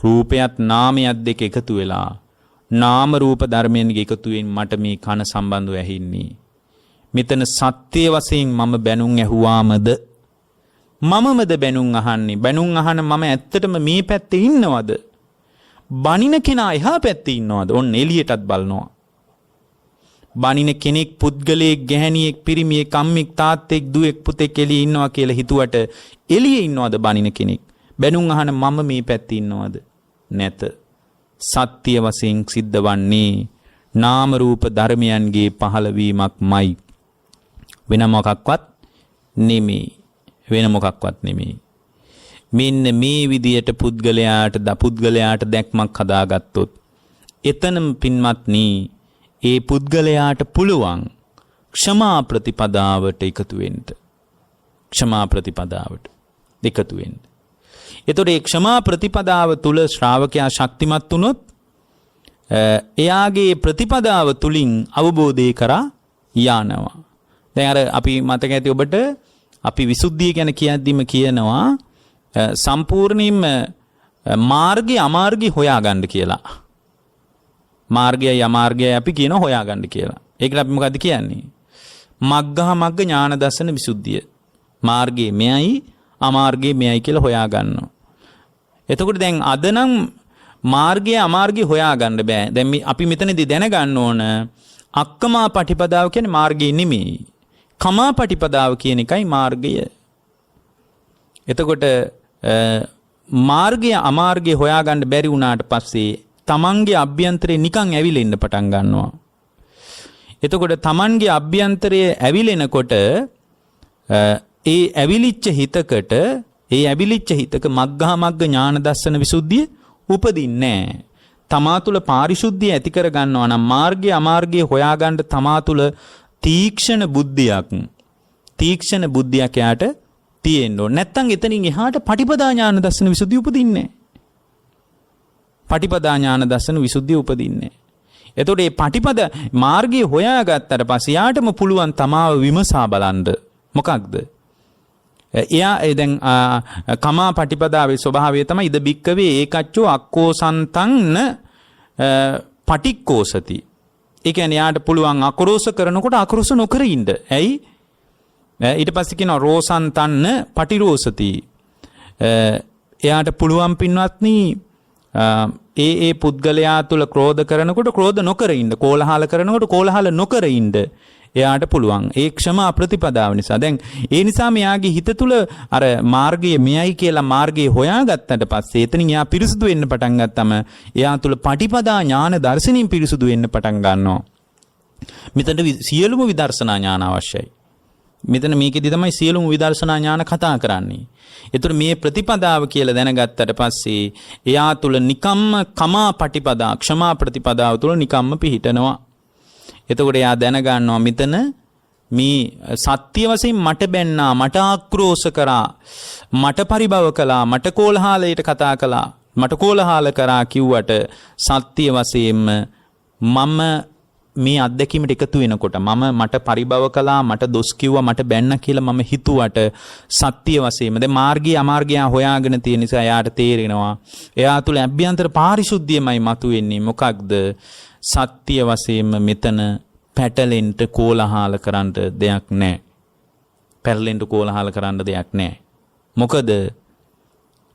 රූපයත් නාමයත් දෙක එකතු වෙලා නාම රූප ධර්මයන් එකතුවෙන් මට මේ කන සම්බන්ධව ඇහින්නේ මෙතන සත්‍ය වශයෙන් මම බැනුම් ඇහුවාමද මමමද බැනුම් අහන්නේ බැනුම් අහන මම ඇත්තටම මේ පැත්තේ ඉන්නවද බනින කෙනා එහා පැත්තේ ඉන්නවද ඔන්න එළියටත් බලනවා බනින කෙනෙක් පුද්ගලයෙක් ගැහණියෙක් පිරිමියෙක් අම්මෙක් තාත්තෙක් දුවෙක් පුතෙක් එළියේ ඉන්නවා කියලා හිතුවට එළියේ ඉන්නවද බනින කෙනෙක් බැනුම් අහන මම මේ පැත්තේ ඉන්නවද නැත සත්‍ය වශයෙන් සිද්ධ වන්නේ නාම රූප ධර්මයන්ගේ පහළවීමක්මයි වෙන මොකක්වත් නෙමෙයි මෙන්න මේ විදියට පුද්ගලයාට දැක්මක් හදාගත්තොත් එතනම පින්වත්නි ඒ පුද්ගලයාට පුළුවන් ක්ෂමා ප්‍රතිපදාවට එකතු වෙන්න එතකොට ඒ ක්ෂමා ප්‍රතිපදාව තුල ශ්‍රාවකයා ශක්තිමත් වුණොත් එයාගේ ප්‍රතිපදාව තුලින් අවබෝධය කරා යනවා. දැන් අර අපි මතක ඇති ඔබට අපි විසුද්ධිය ගැන කියද්දිම කියනවා සම්පූර්ණයෙන්ම මාර්ගය අමාර්ගය හොයාගන්න කියලා. මාර්ගයයි අමාර්ගයයි අපි කියන හොයාගන්න කියලා. ඒකට අපි මොකද්ද කියන්නේ? මග්ගහ මග්ග ඥාන දර්ශන විසුද්ධිය. මාර්ගය මෙයයි අමාර්ගය මෙයයි කියලා හොයාගන්නවා. එතකොට දැන් අද නම් මාර්ගය අමාර්ගය හොයාගන්න බෑ. දැන් අපි මෙතනදී දැනගන්න ඕන අක්කමා පටිපදාව කියන්නේ මාර්ගය නෙමෙයි. කමා පටිපදාව කියන එකයි මාර්ගය. එතකොට මාර්ගය අමාර්ගය හොයාගන්න බැරි වුණාට පස්සේ තමන්ගේ අභ්‍යන්තරේ නිකන් ඇවිලෙන්න පටන් ගන්නවා. එතකොට තමන්ගේ අභ්‍යන්තරයේ ඇවිලෙනකොට ඒ ඇවිලිච්ච හිතක මග්ගහ මග්ග ඥාන දර්ශන විසුද්ධිය උපදින්නේ නැහැ. තමා තුළ පාරිශුද්ධිය ඇති කර ගන්නවා නම් මාර්ගය අමාර්ගය හොයාගන්න තමා තුළ තීක්ෂණ බුද්ධියක් යාට තියෙන්න ඕන. නැත්තම් එතනින් එහාට පටිපදා ඥාන දර්ශන විසුද්ධිය උපදින්නේ නැහැ. එතකොට මේ පටිපද මාර්ගය හොයාගත්තට පස්සේ යාටම පුළුවන් තමාව විමසා බලන්න. මොකක්ද? එයා දැන් කමා පටිපදාවේ ස්වභාවය තමයි ඉද බික්කවේ ඒකච්චෝ අක්කෝසන්තං පටික්කෝසති. ඒ කියන්නේ යාට පුළුවන් අකරෝස කරනකොට අකරෝස නොකර ඉන්න. ඇයි? ඊට පස්සේ කියනවා රෝසන්තන්න පටිරෝසති. එයාට පුළුවන් පින්වත්නි ඒ පුද්ගලයා තුල ක්‍රෝධ කරනකොට ක්‍රෝධ නොකර ඉන්න, කෝලහල කරනකොට කෝලහල නොකර ඉන්න එයාට පුළුවන්. ඒ ක්ෂමා ප්‍රතිපදාව නිසා. දැන් ඒ නිසා මෙයාගේ හිත තුල අර මාර්ගය මෙයයි කියලා මාර්ගය හොයාගත්තට පස්සේ එතනින් එයා පිරිසුදු වෙන්න පටන් ගත්තම එයා තුල පටිපදා ඥාන දර්ශනින් පිරිසුදු වෙන්න පටන් ගන්නවා. මෙතන සියලුම විදර්ශනා ඥාන අවශ්‍යයි. මෙතන මේකෙදි තමයි සියලුම විදර්ශනා ඥාන කතා කරන්නේ. ඒතර මේ ප්‍රතිපදාව කියලා දැනගත්තට පස්සේ එයා තුල නිකම්ම කමා පටිපදා ක්ෂමා ප්‍රතිපදාව තුල නිකම්ම පිහිටනවා. එතකොට එයා දැනගන්නවා මෙතන මේ සත්‍ය වශයෙන් මට බැන්නා, මට ආක්‍රෝෂ කරා, මට පරිභව කළා, මට කෝලහලයට කතා කළා, මට කෝලහල කරා කිව්වට සත්‍ය වශයෙන්ම මම මේ අත්දැකීමට එකතු වෙනකොට මට පරිභව කළා, මට දොස් කිව්වා, මට බැන්න කියලා මම හිතුවට සත්‍ය වශයෙන්ම දැන් මාර්ගය අමාර්ගය හොයාගෙන තියෙන නිසා එයාට තේරෙනවා එයා තුළ අභ්‍යන්තර පාරිශුද්ධියමයි මතුවෙන්නේ. මොකක්ද? සත්‍ය වශයෙන්ම මෙතන පැටලෙන්න කෝලහල කරන්න දෙයක් නැහැ. පැටලෙන්න කෝලහල කරන්න දෙයක් නැහැ. මොකද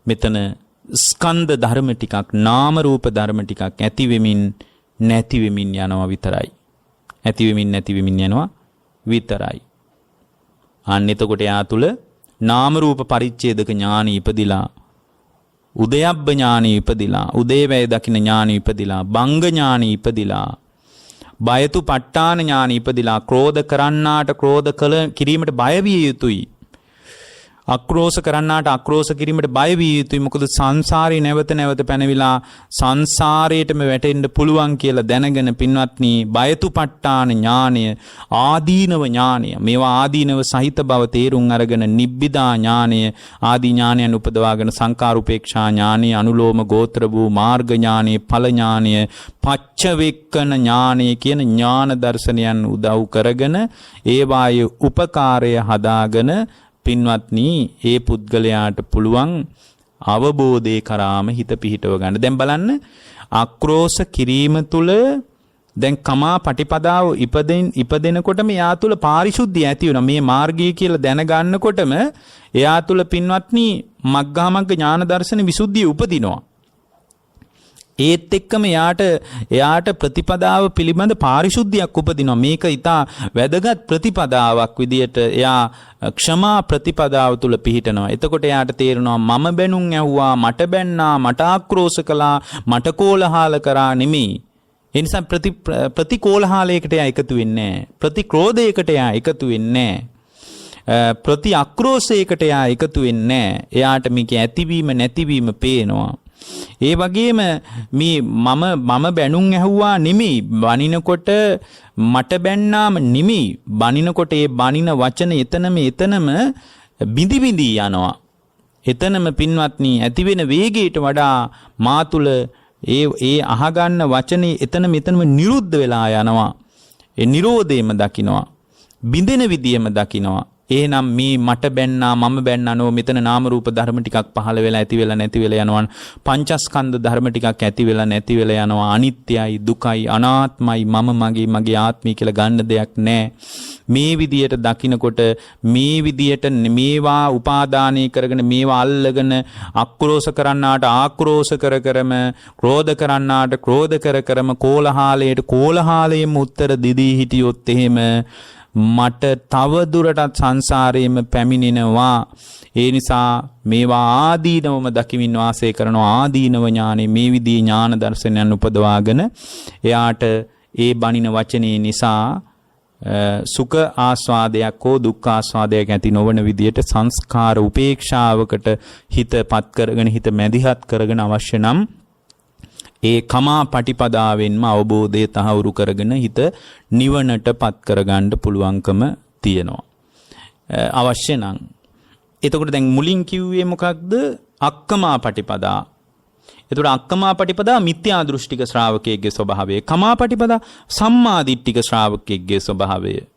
මෙතන ස්කන්ධ ධර්ම ටිකක්, නාම රූප ධර්ම ටිකක් ඇති වෙමින් නැති වෙමින් යනවා විතරයි. ඇති වෙමින් නැති වෙමින් යනවා විතරයි. අන්න එතකොට යා තුල නාම රූප පරිච්ඡේදක ඥානෙ ඉපදිලා, උදයබ්බ ඥානෙ ඉපදිලා, උදේවැය දකින්න ඥානෙ ඉපදිලා, බංග ඥානෙ ඉපදිලා, බයතු ප ဋ ාණ ඥානෙ ඉපදිලා, ක්‍රෝධ කරන්නාට ක්‍රෝධ කිරීමට බය විය යුතුයි. අක්‍රෝෂ කරන්නාට අක්‍රෝෂ කිරීමට බය විය යුතුයි. මොකද සංසාරේ නැවත නැවත පැනවිලා සංසාරයටම වැටෙන්න පුළුවන් කියලා දැනගෙන පින්වත්නි බයතුපට්ඨාන ඥානය ආදීනව ඥානය මේවා ආදීනව සහිත බව තේරුම් අරගෙන නිබ්බිදා ඥානය ආදී ඥානයන් උපදවාගෙන සංකාර උපේක්ෂා ඥානය අනුලෝම ගෝත්‍ර වූ මාර්ග ඥානය ඵල ඥානය පච්චවෙක්කන ඥානය කියන ඥාන දර්ශනයන් උදව් කරගෙන ඒවායේ උපකාරය හදාගෙන පින්වත්නි ඒ පුද්ගලයාට පුළුවන් අවබෝධේ කරාම හිත පිහිටව ගන්න. දැන් බලන්න අක්‍රෝෂ කිරීම තුල දැන් කමා පටිපදාව ඉපදෙනකොටම එයා තුල පාරිශුද්ධිය ඇති වෙනවා. මේ මාර්ගය කියලා දැනගන්නකොටම එයා තුල පින්වත්නි මග්ගාමග්ග ඥාන දර්ශන විසුද්ධිය උපදිනවා. ඒත් එක්කම එයාට ප්‍රතිපදාව පිළිබඳ පාරිශුද්ධියක් උපදිනවා. මේක ඊටා වැදගත් ප්‍රතිපදාවක් විදියට එයා ක්ෂමා ප්‍රතිපදාව තුල පිහිටනවා. එතකොට එයාට තේරෙනවා මම බැනුම් ඇහුවා, මට බැන්නා, මට ආක්‍රෝෂ කළා, මට කෝලහල කරා නෙමෙයි. ඒ නිසා ප්‍රතිකෝලහලයකට එයා එකතු වෙන්නේ නැහැ. ප්‍රතික්‍රෝධයකට එයා එකතු වෙන්නේ නැහැ. ප්‍රති අක්‍රෝෂයකට එයා එකතු වෙන්නේ නැහැ. එයාට මේක ඇතිවීම නැතිවීම පේනවා. ඒ වගේම මේ මම බැනුම් ඇහුවා නෙමෙයි, බනිනකොට මට බැන්නාම නෙමෙයි, බනිනකොට ඒ බනින වචන එතනම බිඳි බිඳි යනවා. එතනම පින්වත්නි ඇති වෙන වේගයට වඩා මා තුල ඒ අහගන්න වචනේ එතනම නිරුද්ධ වෙලා යනවා. ඒ නිරෝධයම දකින්නවා, බිඳෙන විදියම දකින්නවා. එහෙනම් මේ මට බැන්නා මම බැන්නනෝ මෙතන නාම රූප ධර්ම ටිකක් පහළ වෙලා ඇති වෙලා නැති වෙලා යනවා. පංචස්කන්ධ ධර්ම ටිකක් ඇති වෙලා නැති වෙලා යනවා. අනිත්‍යයි, දුකයි, අනාත්මයි, මගේ ආත්මය කියලා ගන්න දෙයක් නැහැ. මේ විදියට දකින්නකොට මේ විදියට මේවා උපාදානය කරගෙන මේවා අල්ලගෙන අක්‍රෝෂ කරන්නාට ආක්‍රෝෂ කරම, ක්‍රෝධ කරන්නාට ක්‍රෝධ කරම, කෝලහලයෙන් උත්තර දිදී හිටියොත් එහෙම මට තව දුරටත් සංසාරයේම පැමිණෙනවා. ඒ නිසා මේවා ආදීනවම දකිමින් වාසය කරනවා. ආදීනව ඥානෙ මේ විදිහේ ඥාන දර්ශනයන් උපදවාගෙන එයාට ඒ බණින වචනේ නිසා සුඛ ආස්වාදයක් හෝ දුක්ඛ ආස්වාදයක් ඇති නොවන විදිහට සංස්කාර උපේක්ෂාවකට හිතපත් කරගෙන හිත මැදිහත් කරගෙන අවශ්‍ය නම් ඒ කමා පටිපදාවෙන්ම අවබෝධය තහවුරු කරගෙන හිත නිවනට පත් කරගන්න පුළුවන්කම තියෙනවා. අවශ්‍ය නම්. එතකොට දැන් මුලින් කිව්වේ මොකක්ද? අක්කමා පටිපදා. එතකොට අක්කමා පටිපදා මිත්‍යා දෘෂ්ටික ශ්‍රාවකයෙක්ගේ ස්වභාවය. කමා පටිපදා සම්මා දිට්ඨික ශ්‍රාවකයෙක්ගේ ස්වභාවය.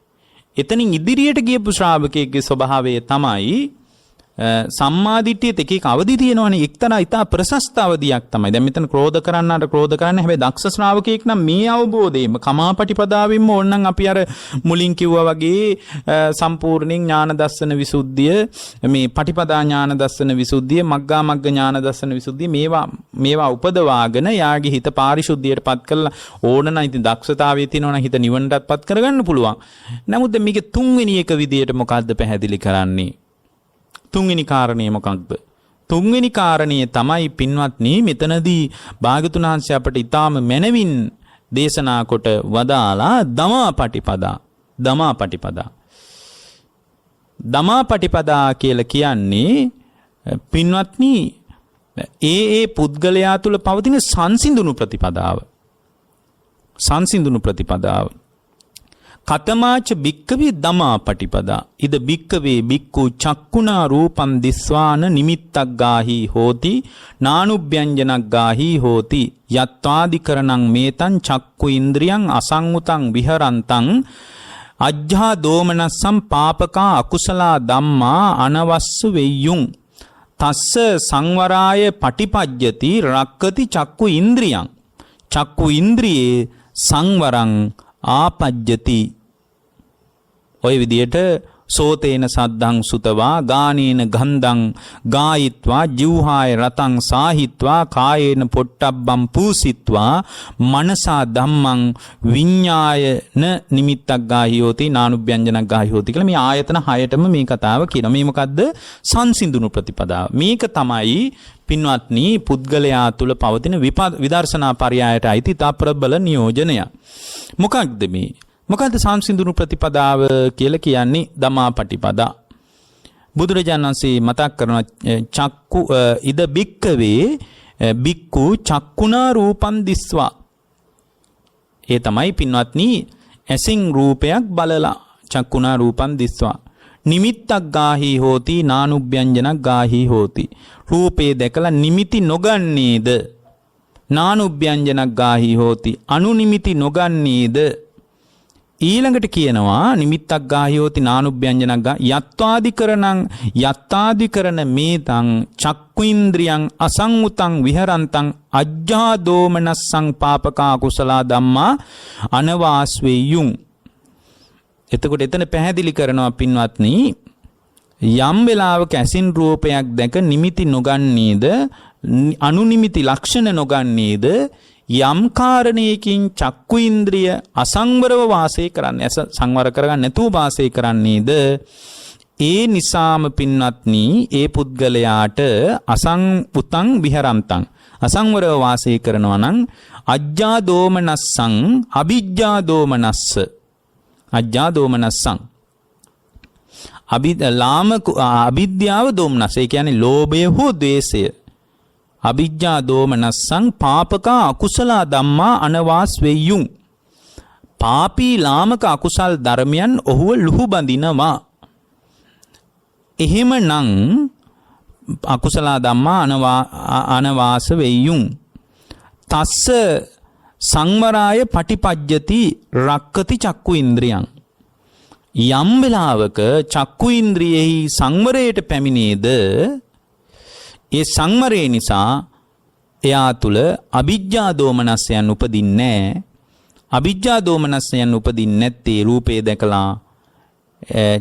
එතනින් ඉදිරියට ගියපු ශ්‍රාවකයෙක්ගේ ස්වභාවය තමයි සම්මාදිට්ඨියත් එක අවදි තියෙනවනේ. එක්තරා ඊටා ප්‍රශස්ත අවදියක් තමයි. දැන් මෙතන ක්‍රෝධ කරන්නාට ක්‍රෝධ කරන්නේ. හැබැයි දක්ෂ ශ්‍රාවකයෙක් නම් මේ අවබෝධයෙන්ම කමාපටිපදාවෙන්ම ඕනනම් අපි අර මුලින් කිව්වා වගේ සම්පූර්ණයෙන් ඥාන දර්ශන විසුද්ධිය, මේ පටිපදා ඥාන දර්ශන විසුද්ධිය, මග්ගා මග්ග ඥාන දර්ශන විසුද්ධිය මේවා උපදවාගෙන යාගේ හිත පාරිශුද්ධියටපත් කරලා ඕනනම් ඉතින් දක්ෂතාවයේ තියෙනවා නම් හිත නිවනටපත් කරගන්න පුළුවන්. නමුත් මේකේ තුන්වෙනි එක විදියට මොකද්ද පැහැදිලි කරන්නේ? තුන්වෙනි කාරණය මොකක්ද? තුන්වෙනි කාරණය තමයි පින්වත්නි මෙතනදී භාග්‍යතුන් වහන්සේ අපට ඊටාම මැනවින් දේශනා කොට වදාලා දමාපටිපදා කියලා කියන්නේ පින්වත්නි ඒ පුද්ගලයා තුළ පවතින සංසිඳුණු ප්‍රතිපදාව. කතමාච භික්කවේ දමාපටිපදා ඉද භික්කවේ භික්ඛු චක්කුණා රූපං දිස්වාන නිමිත්තක් ගාහි හෝති නානුභ්‍යංජනක් ගාහි හෝති යත්වාදිකරණං මේතං චක්කු ඉන්ද්‍රියං අසංඋතං විහරන්තං අජ්ජා දෝමනස්සම් පාපකා අකුසලා ධම්මා අනවස්සු වෙය්‍යුං තස්ස සංවරාය පටිපජ්ජති රක්කති චක්කු ඉන්ද්‍රියං චක්කු ඉන්ද්‍රියේ සංවරං ආපජ්ජති. ඔය විදියට සෝතේන සද්ධං සුතවා ගානේන ගන්ධං ගායිත්වා ජීවහාය රතං සාහිත්වා කායේන පොට්ටබ්බම් පූසිත්වා මනසා ධම්මං විඤ්ඤායන නිමිත්තක් ගාහියෝති නානුභ්‍යංජනක් ගාහියෝති කියලා මේ ආයතන 6ටම මේ කතාව කියනවා. මේ මොකද්ද? සංසිඳුණු ප්‍රතිපදාව. මේක තමයි පින්වත්නි පුද්ගලයා තුල පවතින විදර්ශනා පරයයට අයිති තා ප්‍රබල නියෝජනය. මොකක්ද මේ? මොකද්ද සංසිඳුණු ප්‍රතිපදාව කියලා කියන්නේ? දමාපටිපදා. බුදුරජාණන් වහන්සේ මතක් කරන චක්කු ඉද බික්කවේ බික්කු චක්කුණා රූපං දිස්වා. ඒ තමයි පින්වත්නි ඇසින් රූපයක් බලලා චක්කුණා රූපං දිස්වා. නිමිත්තක් ගාහි හෝති නානුභ්‍යංජනක් ගාහි හෝති. රූපේ දැකලා නිමිති නොගන්නේද? නානුභ්‍යංජනක් ගාහි හෝති අනුනිමිති නොගන්නේද? ඊළඟට කියනවා නිමිත්තක් ගාහි හෝති නානුභ්‍යංජනක් ගා යත්වාදිකරණ මේතං චක්ඛුඉන්ද්‍රියං අසංඋතං විහරන්තං අජ්ජා දෝමනස්සං පාපකා කුසලා ධම්මා අනවාස්වේයුං. එතකොට එතන පැහැදිලි කරනවා පින්වත්නි යම් වෙලාවක ඇසින් රූපයක් දැක නිමිති නොගන්නේද අනුනිමිති ලක්ෂණ නොගන්නේද යම් කාරණයකින් චක්කු ඉන්ද්‍රිය අසංවරව වාසය කරන්නේ ඇස සංවර කරගන්න නැතුව වාසය කරන්නේද ඒ නිසාම පින්වත්නි ඒ පුද්ගලයාට අසංඋතං විහරන්තං අසංවරව වාසය කරනවා නම් අජ්ජා දෝමනස්සං අවිජ්ජා දෝමනස්ස අජ්ජා දෝමනස්සං අවිද්‍යාව දෝමනස්ස ඒ කියන්නේ ලෝභය හෝ ද්වේෂය අවිජ්ජා දෝමනස්සං පාපකා අකුසලා ධම්මා අනවාස් වෙය්‍යුං. පාපී ලාමක අකුසල් ධර්මයන් ඔහුව ලුහු බඳිනවා. එහෙමනම් අකුසලා ධම්මා අනවාස වෙය්‍යුං. තස්ස සංවරාය පටිපජ්ජති රක්කති චක්කු ඉන්ද්‍රියං. යම් වෙලාවක චක්කු ඉන්ද්‍රියෙහි සංවරයට පැමිණේද ඒ සංවරය නිසා එයා තුල අවිජ්ජා දෝමනස්යන් උපදින්නේ නැහැ. අවිජ්ජා දෝමනස්යන් උපදින්නේ නැත්තේ රූපේ දැකලා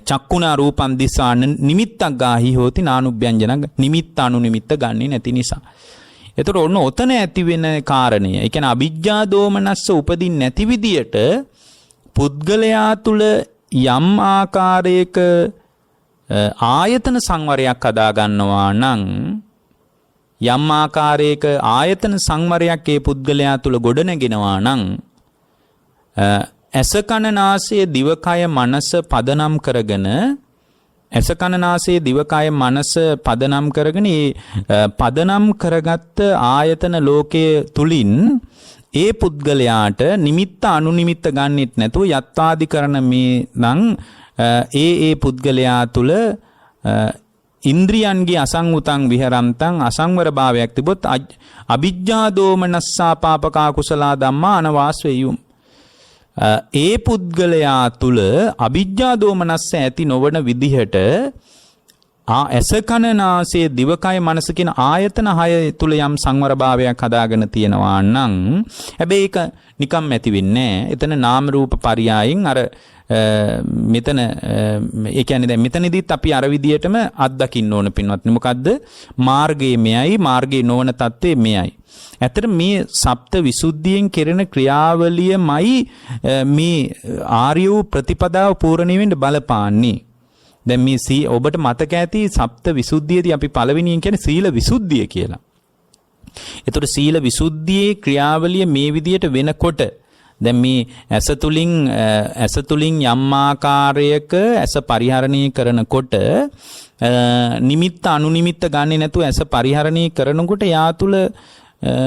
චක්කුණා රූපං දිස්සා නිමිත්තක් ගාහි හෝති නානුභ්‍යංජන නිමිත්ත අනුනිමිත්ත ගන්නේ නැති නිසා. එතකොට ඔන්න ඔතන ඇති වෙන කාරණය. ඒ කියන්නේ අවිජ්ජා දෝමනස්ස උපදින්නේ නැති විදියට පුද්ගලයා තුල යම් ආකාරයක ආයතන සංවරයක් හදා ගන්නවා නම් යම් ආකාරයක ආයතන සංවරයක් ඒ පුද්ගලයා තුල ගොඩනගෙනවා නම් ඇස කන නාසය දිවකය මනස පදනම් කරගෙන ඇස කන නාසය දිවකය මනස පදනම් කරගෙන පදනම් කරගත්ත ආයතන ලෝකයේ තුලින් ඒ පුද්ගලයාට නිමිත්ත අනුනිමිත්ත ගන්නෙත් නැතුව යත්වාදිකරණ මේ නම් ඒ පුද්ගලයා තුල ඉන්ද්‍රියන්ගේ අසංඋතං විහරන්තං අසංවර භාවයක් තිබොත් අවිජ්ජා දෝමනස්සා පාපකා කුසලා ධම්මා අනවාස් වෙයුම්. ඒ පුද්ගලයා තුල අවිජ්ජා දෝමනස්ස ඇති නොවන විදිහට ඇස කන නාසය දිවකය මනස කියන ආයතන 6 තුල යම් සංවර භාවයක් හදාගෙන තියෙනවා නම් හැබැයි ඒක නිකම් ඇති වෙන්නේ නැහැ. එතන නාම රූප පරියායෙන් අර මෙතන ඒ කියන්නේ දැන් මෙතනදිත් අපි අර විදියටම අත්දකින්න ඕන පින්වත්නි. මොකද්ද? මාර්ගයේ මෙයයි මාර්ගයේ නොවන தත්ත්වයේ මෙයයි. ඇත්තට මේ සප්ත විසුද්ධියෙන් කෙරෙන ක්‍රියාවලියමයි මේ ආර්ය වූ ප්‍රතිපදාව පූර්ණ වෙන්න බලපාන්නේ. දැන් මේ ඔබට මතක ඇති සප්ත විසුද්ධියේදී අපි පළවෙනියෙන් කියන්නේ සීල විසුද්ධිය කියලා. ඒතර සීල විසුද්ධියේ ක්‍රියාවලිය මේ විදියට වෙනකොට දැන් මේ ඇස තුලින් යම් ආකාරයක ඇස පරිහරණය කරනකොට නිමිත්ත අනුනිමිත්ත ගන්නේ නැතුව ඇස පරිහරණය කරනකොට යා තුල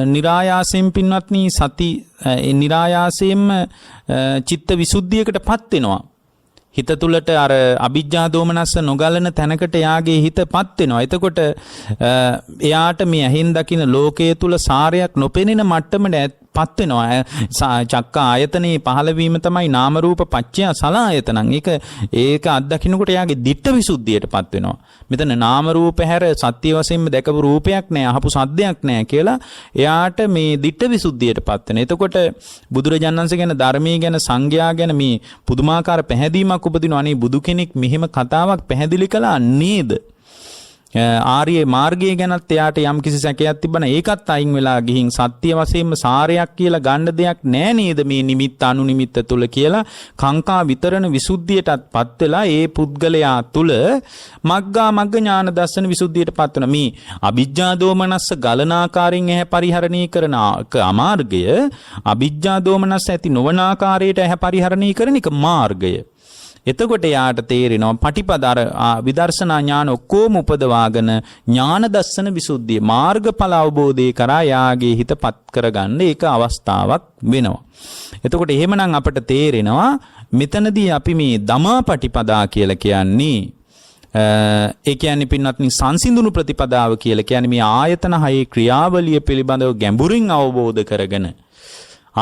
නිරායාසයෙන් පින්වත්නි සති නිරායාසයෙන්ම චිත්ත විසුද්ධියකටපත් වෙනවා. හිත තුලට අර අවිජ්ජා දෝමනස්ස නොගලන තැනකට යාගේ හිතපත් වෙනවා. එතකොට එයාට මේ ඇහෙන් දකින ලෝකයේ තුල සාරයක් නොපෙනෙන මට්ටමට පත් වෙනවා. චක්ක ආයතනයේ පහළ වීම තමයි නාම රූප පත්‍ය සලආයතනං. ඒක අත්දකින්නකොට යාගේ දිට්ඨ විසුද්ධියටපත් වෙනවා. මෙතන නාම රූප හැර සත්‍ය වශයෙන්ම දැකපු රූපයක් නැහැ, අහපු සද්දයක් නැහැ කියලා එයාට මේ දිට්ඨ විසුද්ධියටපත් වෙනවා. එතකොට බුදුරජාණන් වහන්සේ ගැන ධර්මයේ ගැන සංඝයා ගැන මේ පුදුමාකාර පැහැදීමක් උපදිනවා. අනේ බුදු කෙනෙක් මෙහෙම කතාවක් පැහැදිලි කළා නේද? ආර්ය මාර්ගය ගැනත් එයාට යම් කිසි සැකයක් තිබ්බන ඒකත් අයින් වෙලා ගිහින් සත්‍ය වශයෙන්ම සාරයක් කියලා ගන්න දෙයක් නෑ නේද මේ නිමිත්ත අනුනිමිත්ත තුල කියලා කාංකා විතරණ විසුද්ධියටත්පත් වෙලා ඒ පුද්ගලයා තුල මග්ගා මග්ග ඥාන දර්ශන විසුද්ධියටපත් වෙන මේ අවිජ්ජා දෝමනස්ස ගලන ආකාරයෙන් ඇහැ පරිහරණය කරන අමාර්ගය අවිජ්ජා දෝමනස්ස ඇති නොවන ආකාරයට ඇහැ පරිහරණය කරන එක මාර්ගය. එතකොට යාට තේරෙනවා පටිපදාර විදර්ශනා ඥාන ඔක්කොම උපදවාගෙන ඥාන දර්ශන විසුද්ධිය මාර්ගඵල අවබෝධය කරා යාගේ හිතපත් කරගන්න ඒක අවස්ථාවක් වෙනවා. එතකොට එහෙමනම් අපට තේරෙනවා මෙතනදී අපි මේ ධමා පටිපදා කියලා කියන්නේ ඒ කියන්නේ පින්වත්නි සංසිඳුණු ප්‍රතිපදාව කියලා කියන්නේ මේ ආයතන හයේ ක්‍රියාවලිය පිළිබඳව ගැඹුරින් අවබෝධ කරගෙන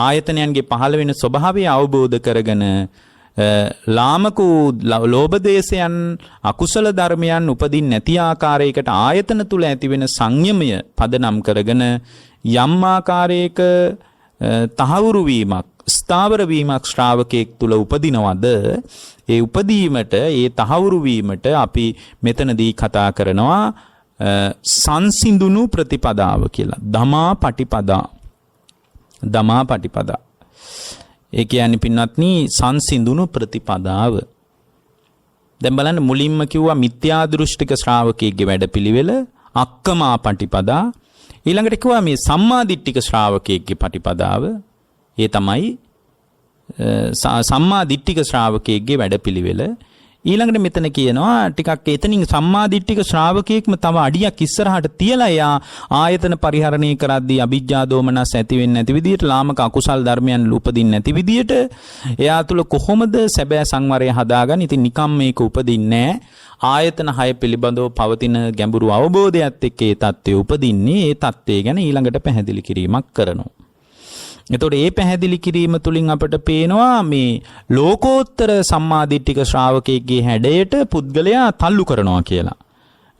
ආයතනයන්ගේ පහළ වෙන ස්වභාවය අවබෝධ කරගෙන ලාමක ලෝභ දේශයන් අකුසල ධර්මයන් උපදින් නැති ආකාරයකට ආයතන තුල ඇති වෙන සංයමය පදනම් කරගෙන යම් ආකාරයක තහවුරු වීමක් ස්ථාවර වීමක් ශ්‍රාවකයෙක් තුල උපදිනවද ඒ උපදීමට ඒ තහවුරු වීමට අපි මෙතනදී කතා කරනවා සංසිඳුණු ප්‍රතිපදාව කියලා ධමා පටිපදා ධමා පටිපදා ඒ කියන්නේ පින්වත්නි සංසිඳුණු ප්‍රතිපදාව. දැන් බලන්න මුලින්ම කිව්වා මිත්‍යා දෘෂ්ටික ශ්‍රාවකයෙක්ගේ වැඩපිළිවෙල අක්කමා පටිපදා. ඊළඟට කිව්වා මේ සම්මා දිට්ඨික ශ්‍රාවකයෙක්ගේ පටිපදාව. ඒ තමයි සම්මා දිට්ඨික ශ්‍රාවකයෙක්ගේ වැඩපිළිවෙල. ඊළඟට මෙතන කියනවා ටිකක් එතනින් සම්මා දිට්ඨික ශ්‍රාවකයෙක්ම තව අඩියක් ඉස්සරහට තියලා යා ආයතන පරිහරණය කරද්දී අවිජ්ජා දෝමනස් ඇති වෙන්නේ නැති විදියට ලාමක අකුසල් ධර්මයන් උපදින්නේ නැති විදියට එයා තුල කොහොමද සැබෑ සංවරය හදාගන්නේ? ඉතින් නිකම් මේක උපදින්නේ ආයතන 6 පිළිබඳව පවතින ගැඹුරු අවබෝධයත් එක්ක ඒ தත්ත්වය උපදින්නේ. ඒ தත්ත්වය ගැන ඊළඟට පැහැදිලි කිරීමක් කරනවා. එතකොට මේ පැහැදිලි කිරීම තුලින් අපට පේනවා මේ ලෝකෝත්තර සම්මාදිට්ඨික ශ්‍රාවකයෙක්ගේ හැඩයට පුද්ගලයා තල්ලු කරනවා කියලා.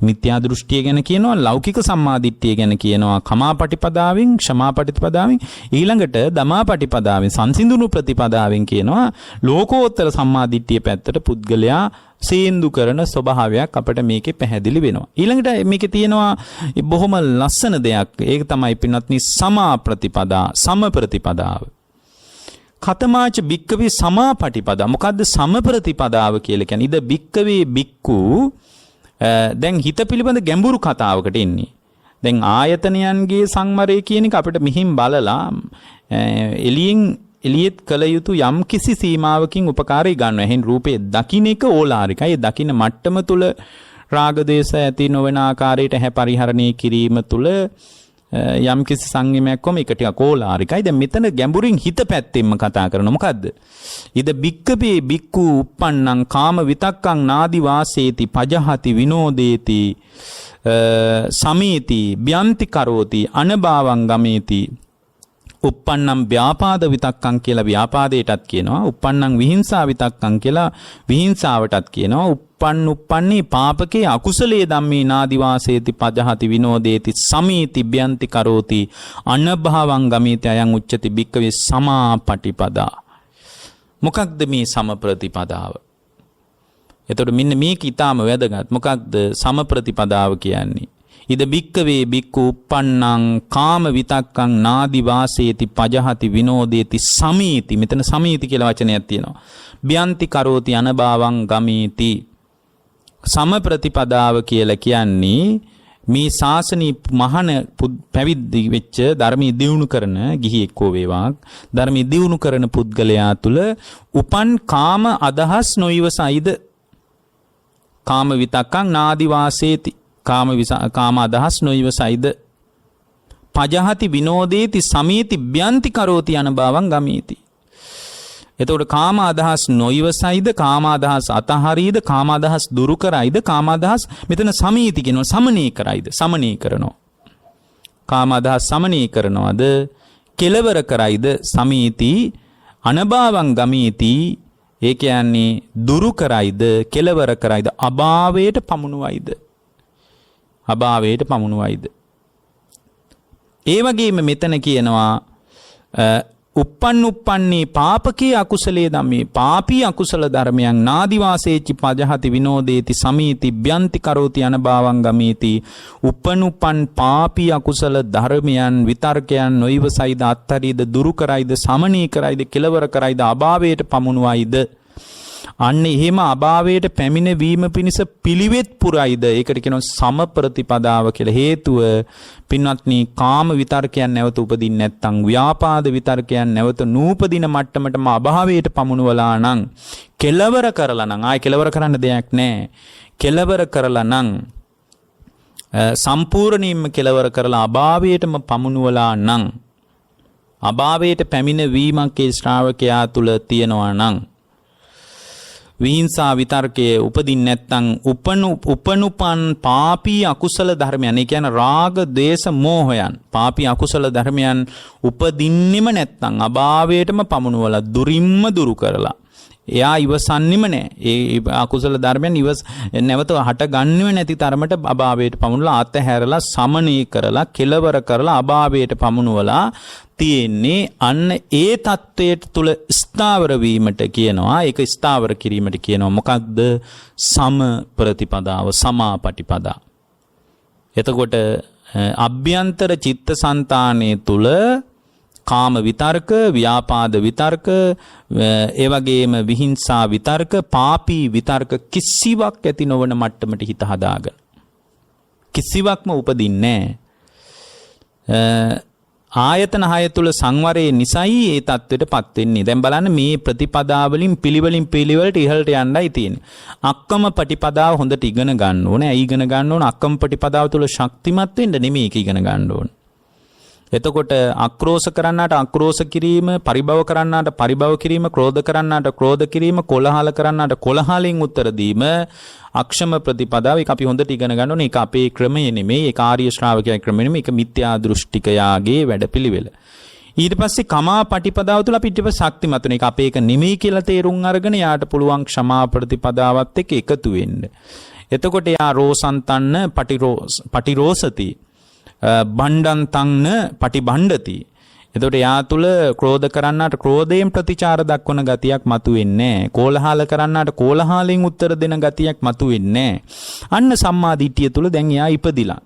මිත්‍යා දෘෂ්ටිය ගැන කියනවා, ලෞකික සම්මාදිට්ඨිය ගැන කියනවා, කමාපටිපදාවෙන්, ක්ෂමාපටිපදාවෙන්, ඊළඟට දමාපටිපදාවෙන්, සංසිඳුණු ප්‍රතිපදාවෙන් කියනවා ලෝකෝත්තර සම්මාදිට්ඨිය පැත්තට පුද්ගලයා සේන්දු කරන ස්වභාවයක් අපිට මේකේ පැහැදිලි වෙනවා. ඊළඟට මේකේ තියෙනවා බොහොම ලස්සන දෙයක්. ඒක තමයි පින්වත්නි සමා ප්‍රතිපදා, සම ප්‍රතිපදාව. කතමාච බික්කවේ සමාපටිපදා. මොකද්ද සම ප්‍රතිපදාව කියලා කියන්නේ? ඉද බික්කවේ බික්කු දැන් හිත පිළිබඳ ගැඹුරු කතාවකට එන්නේ. දැන් ආයතනයන්ගේ සංවරය කියන එක අපිට මිහින් බලලා එළියෙත් කළ යුතු යම් කිසි සීමාවකින් උපකාරී ගන්නවා. එහෙන් රූපේ දකින්න එක ඕලාරිකයි. ඒ දකින්න මට්ටම තුල රාග දේශ ඇති නොවන ආකාරයට හැ පරිහරණය කිරීම තුල යම් කිසි සංයමයක් කොම එක ටිකක් ඕලාරිකයි. දැන් මෙතන ගැඹුරින් හිත පැත්තෙන්ම කතා කරනවා. මොකද්ද? ඉද බික්කපේ බික්කු uppannං කාම විතක්කං නාදි වාසේති පජහති විනෝදේති සමීති බ්‍යන්ති කරෝති අනභාවං ගමේති. uppannam ව්‍යාපාද විතක්කං කියලා ව්‍යාපාදයටත් කියනවා. uppannam විහිංසා විතක්කං කියලා විහිංසාවටත් කියනවා. uppannී පාපකේ අකුසලයේ ධම්මේ නාදි වාසේති පජහති විනෝදේති සමීති බ්‍යන්ති කරෝති අනභවං ගමීති අයං උච්චති බික්කවේ සමාපටිපදා. මොකක්ද මේ සමප්‍රතිපදාව? එතකොට මෙන්න මේක ඊටාම වැදගත්. මොකක්ද සමප්‍රතිපදාව කියන්නේ? ඉද බික්කවේ බික්කු uppannං කාම විතක්කං නාදි වාසේති පජහති විනෝදේති සමීති. මෙතන සමීති කියලා වචනයක් තියෙනවා. බ්‍යන්ති කරෝති අනභවං ගමීති. සමප්‍රතිපදාව කියලා කියන්නේ මේ ශාසනී මහාන පැවිදි වෙච්ච ධර්මයේ දියුණු කරන ගිහියෙක් හෝ වේවා ධර්මයේ දියුණු කරන පුද්ගලයා තුල උපන් කාම අදහස් නොයිවසයිද? කාම විතක්කං නාදි වාසේති කාම අදහස් නොයිවසයිද? පජහති විනෝදේති සමීති බ්‍යන්ති කරෝති අනභවං ගමීති. එතකොට කාම අදහස් නොයිවසයිද? කාම අදහස් අතහරීද? කාම අදහස් දුරු කරයිද? කාම අදහස් මෙතන සමීති කියනවා සමනී කරයිද? සමනී කරනවා. කාම අදහස් සමනී කරනවද? කෙලවර කරයිද? සමීති අනභවං ගමීති. ඒ කියන්නේ දුරු කරයිද? කෙලවර කරයිද? අභාවයට පමුණුවයිද? අභාවයට පමුණුවයිද? ඒ වගේම මෙතන කියනවා uppannී පාපකේ අකුසලයේ ධම්මේ පාපී අකුසල ධර්මයන් නාදි වාසේචි පජහති විනෝදේති සමීති බ්‍යන්ති කරෝති අනභවං ගමීති. uppන් පාපී අකුසල ධර්මයන් විතර්කයන් නොයිවසයිද? අත්තරීද? දුරු කරයිද? සමනී කරයිද? කෙලවර කරයිද? අභාවයට පමුණුවයිද? අන්න එහෙම අභාවයට පැමිණවීම පිණිස පිළිවෙත් පුරයිද ඒකට කියනවා සම ප්‍රතිපදාව කියලා. හේතුව පින්වත්නි කාම විතර්කයන් නැවත උපදින්නේ නැත්නම් ව්‍යාපාද විතර්කයන් නැවත නූපදින මට්ටමටම අභාවයට පමුණුවලා නම් කෙලවර කරලා නම් ආයි කෙලවර කරන්න දෙයක් නැහැ. කෙලවර කරලා නම් සම්පූර්ණයෙන්ම කෙලවර කරලා අභාවයටම පමුණුවලා නම් අභාවයට පැමිණවීමක් ඒ ශ්‍රාවකයා තුල තියෙනවා නම් විහිංසා විතර්කයේ උපදින්න නැත්නම් උපනුපන් පාපී අකුසල ධර්මයන් ඒ කියන්නේ රාග දේශ මෝහයන් පාපී අකුසල ධර්මයන් උපදින්නෙම නැත්නම් අභාවයටම පමුණුවලා දුරින්ම දුරු කරලා එයා ඉවසන්නෙම නැහැ. ඒ අකුසල ධර්මයන් නැවත හට ගන්නෙම නැති තරමට අභාවයට පමුණුවලා අතහැරලා සමනී කරලා කෙලවර කරලා අභාවයට පමුණුවලා තියෙන්නේ අන්න ඒ தത്വයට තුල ස්ථාවර වීමට කියනවා. ඒක ස්ථාවර කිරීමට කියනවා මොකක්ද? සම ප්‍රතිපදාව, සමාපටිපදා. එතකොට අභ්‍යන්තර චිත්තසංතානයේ තුල කාම විතර්ක, ව්‍යාපාද විතර්ක, ඒ වගේම විහිංසා විතර්ක, පාපී විතර්ක කිසිවක් ඇති නොවන මට්ටමට හිත හදාගන්න. කිසිවක්ම උපදින්නේ නැහැ. ආයතන 6 තුල සංවරයේ නිසයි ඒ தത്വෙටපත් වෙන්නේ. දැන් බලන්න මේ ප්‍රතිපදාවලින් පිළිවෙලට ඉහළට යන්නයි තියෙන්නේ. අක්කම ප්‍රතිපදාව හොඳට ඉගෙන ගන්න ඕනේ. ඇයි ඉගෙන ගන්න ඕන? අක්කම ප්‍රතිපදාව තුල ශක්තිමත් වෙන්න නෙමෙයි ඒක ඉගෙන ගන්න ඕනේ. එතකොට අක්‍රෝෂ කරන්නාට අක්‍රෝෂ කිරීම, පරිභව කරන්නාට පරිභව කිරීම, ක්‍රෝධ කරන්නාට ක්‍රෝධ කිරීම, කොලහල කරන්නාට කොලහලින් උත්තර දීම අක්ෂම ප්‍රතිපදාව. ඒක අපි හොඳට ඉගෙන ගන්න ඕනේ. ඒක අපේ ක්‍රමය නෙමෙයි. ඒක ආර්ය ශ්‍රාවකයා ක්‍රමය නෙමෙයි. ඒක මිත්‍යා දෘෂ්ටිකයාගේ වැඩපිළිවෙල. ඊට පස්සේ කමා පටිපදාව තුළ අපි ඊට පස්සේ ශක්තිමත් වෙන එක අපේ එක නෙමෙයි කියලා තේරුම් අරගෙන යාට පුළුවන් ක්ෂමා ප්‍රතිපදාවත් එක්ක එකතු වෙන්න. එතකොට යා රෝසන්තන්න පටිරෝසති බණ්ඩන්තංන පටිබණ්ඩති. එතකොට යා තුල ක්‍රෝධ කරන්නාට ක්‍රෝධයෙන් ප්‍රතිචාර දක්වන ගතියක් මතුවෙන්නේ නැහැ. කෝලහල කරන්නාට කෝලහලෙන් උත්තර දෙන ගතියක් මතුවෙන්නේ නැහැ. අන්න සම්මා දිට්ඨිය තුල දැන් යා ඉපදිලා.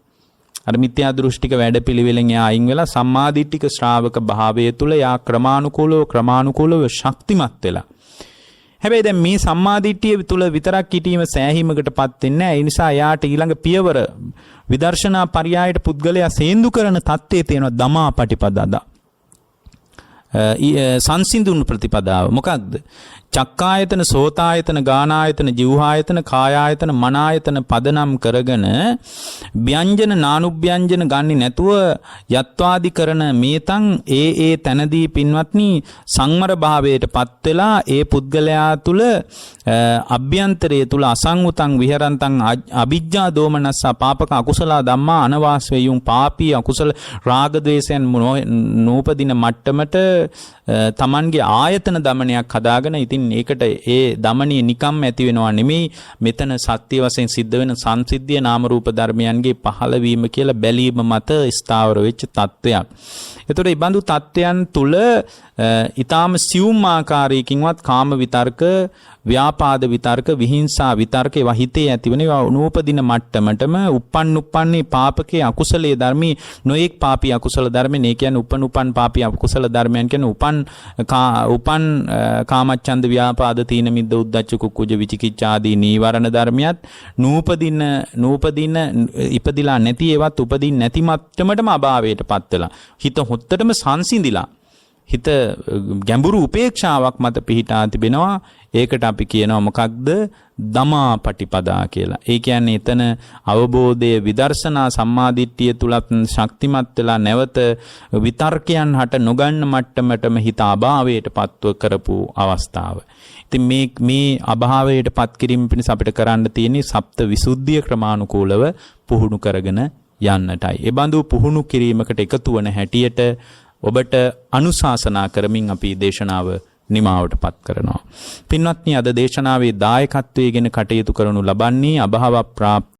අර මිත්‍යා දෘෂ්ටික වැඩපිළිවෙලෙන් යා අයින් වෙලා සම්මා දිට්ඨික ශ්‍රාවක භාවය තුල යා ක්‍රමානුකූලව ශක්තිමත් වෙලා. හැබැයි දැන් මේ සම්මා දිට්ඨිය තුල විතරක් හිටීම සෑහීමකටපත් වෙන්නේ නැහැ. ඒ නිසා යාට ඊළඟ පියවර විදර්ශනා පරියායට පුද්ගලයා සේන්දු කරන தත්ත්වයේ තියෙන දමා පටිපදාද සංසිඳුණු ප්‍රතිපදාව මොකක්ද? චක්කායතන, සෝතායතන, ගානායතන, ජීවහායතන, කායායතන, මනායතන පදනම් කරගෙන ව්‍යංජන නානුව්‍යංජන ගන්නේ නැතුව යත්වාදි කරන මේතන් ඒ තැනදී පින්වත්නි සංවර භාවයටපත් වෙලා ඒ පුද්ගලයා තුල අභ්‍යන්තරයේ තුල අසංඋතං විහරන්තං අවිජ්ජා දෝමනස්ස පාපක අකුසල ධම්මා අනවාස්වේයුම් පාපී අකුසල රාග ද්වේෂයන් නූපදින මට්ටමට තමන්ගේ ආයතන දමනයක් හදාගෙන ඉතින් ඒකට ඒ දමනිය නිකම් ඇති වෙනවා නෙමෙයි මෙතන සත්‍ය වශයෙන් සිද්ධ වෙන සංසිද්ධිය නාම රූප ධර්මයන්ගේ පහළවීම කියලා බැලීම මත ස්ථාවර වෙච්ච තත්වයක්. එතකොට මේ බඳු තත්වයන් තුල ඊටාම සියුම් ආකාරයකින්වත් කාම විතර්ක, ව්‍යාපාද විතර්ක, විහිංසා විතර්ක ඒවා හිතේ ඇතිවෙන ඒවා නූපදින මට්ටමටම උපන්නේ පාපකේ අකුසලයේ ධර්මී නොඑක් පාපී අකුසල ධර්මනේ. ඒ කියන්නේ උපන් පාපී අකුසල ධර්මයන් කියන්නේ උපන් කාමච්ඡන්ද ව්‍යාපාද තීන මිද්ද උද්ධච්ච කුක්කුජ විචිකිච්ඡා ආදී නීවරණ ධර්මියත් නූපදින ඉපදිලා නැති ඒවත් උපදින් නැති මට්ටමටම අභාවයටපත් වෙලා හිත හොත්තටම සංසිඳිලා හිත ගැඹුරු උපේක්ෂාවක් මත පිහිටා තිබෙනවා. ඒකට අපි කියනවා මොකක්ද? දමා පටිපදා කියලා. ඒ කියන්නේ එතන අවබෝධයේ විදර්ශනා සම්මාදිට්ඨිය තුලත් ශක්තිමත් වෙලා නැවත විතර්කයන් හට නොගන්න මට්ටමටම හිත අභාවයට පත්ව කරපු අවස්ථාව. ඉතින් මේ අභාවයට පත් කිරීම පිණිස අපිට කරන්න තියෙන්නේ සප්ත විසුද්ධිය ක්‍රමානුකූලව පුහුණු කරගෙන යන්නටයි. ඒ බඳු පුහුණු කිරීමකට එකතු වන හැටියට ඔබට අනුශාසනා කරමින් අපි දේශනාව නිමාවටපත් කරනවා. පින්වත්නි, අද දේශනාවේ දායකත්වයෙන් කටයුතු කරනු ලබන්නේ අභාව ප්‍රාප්ත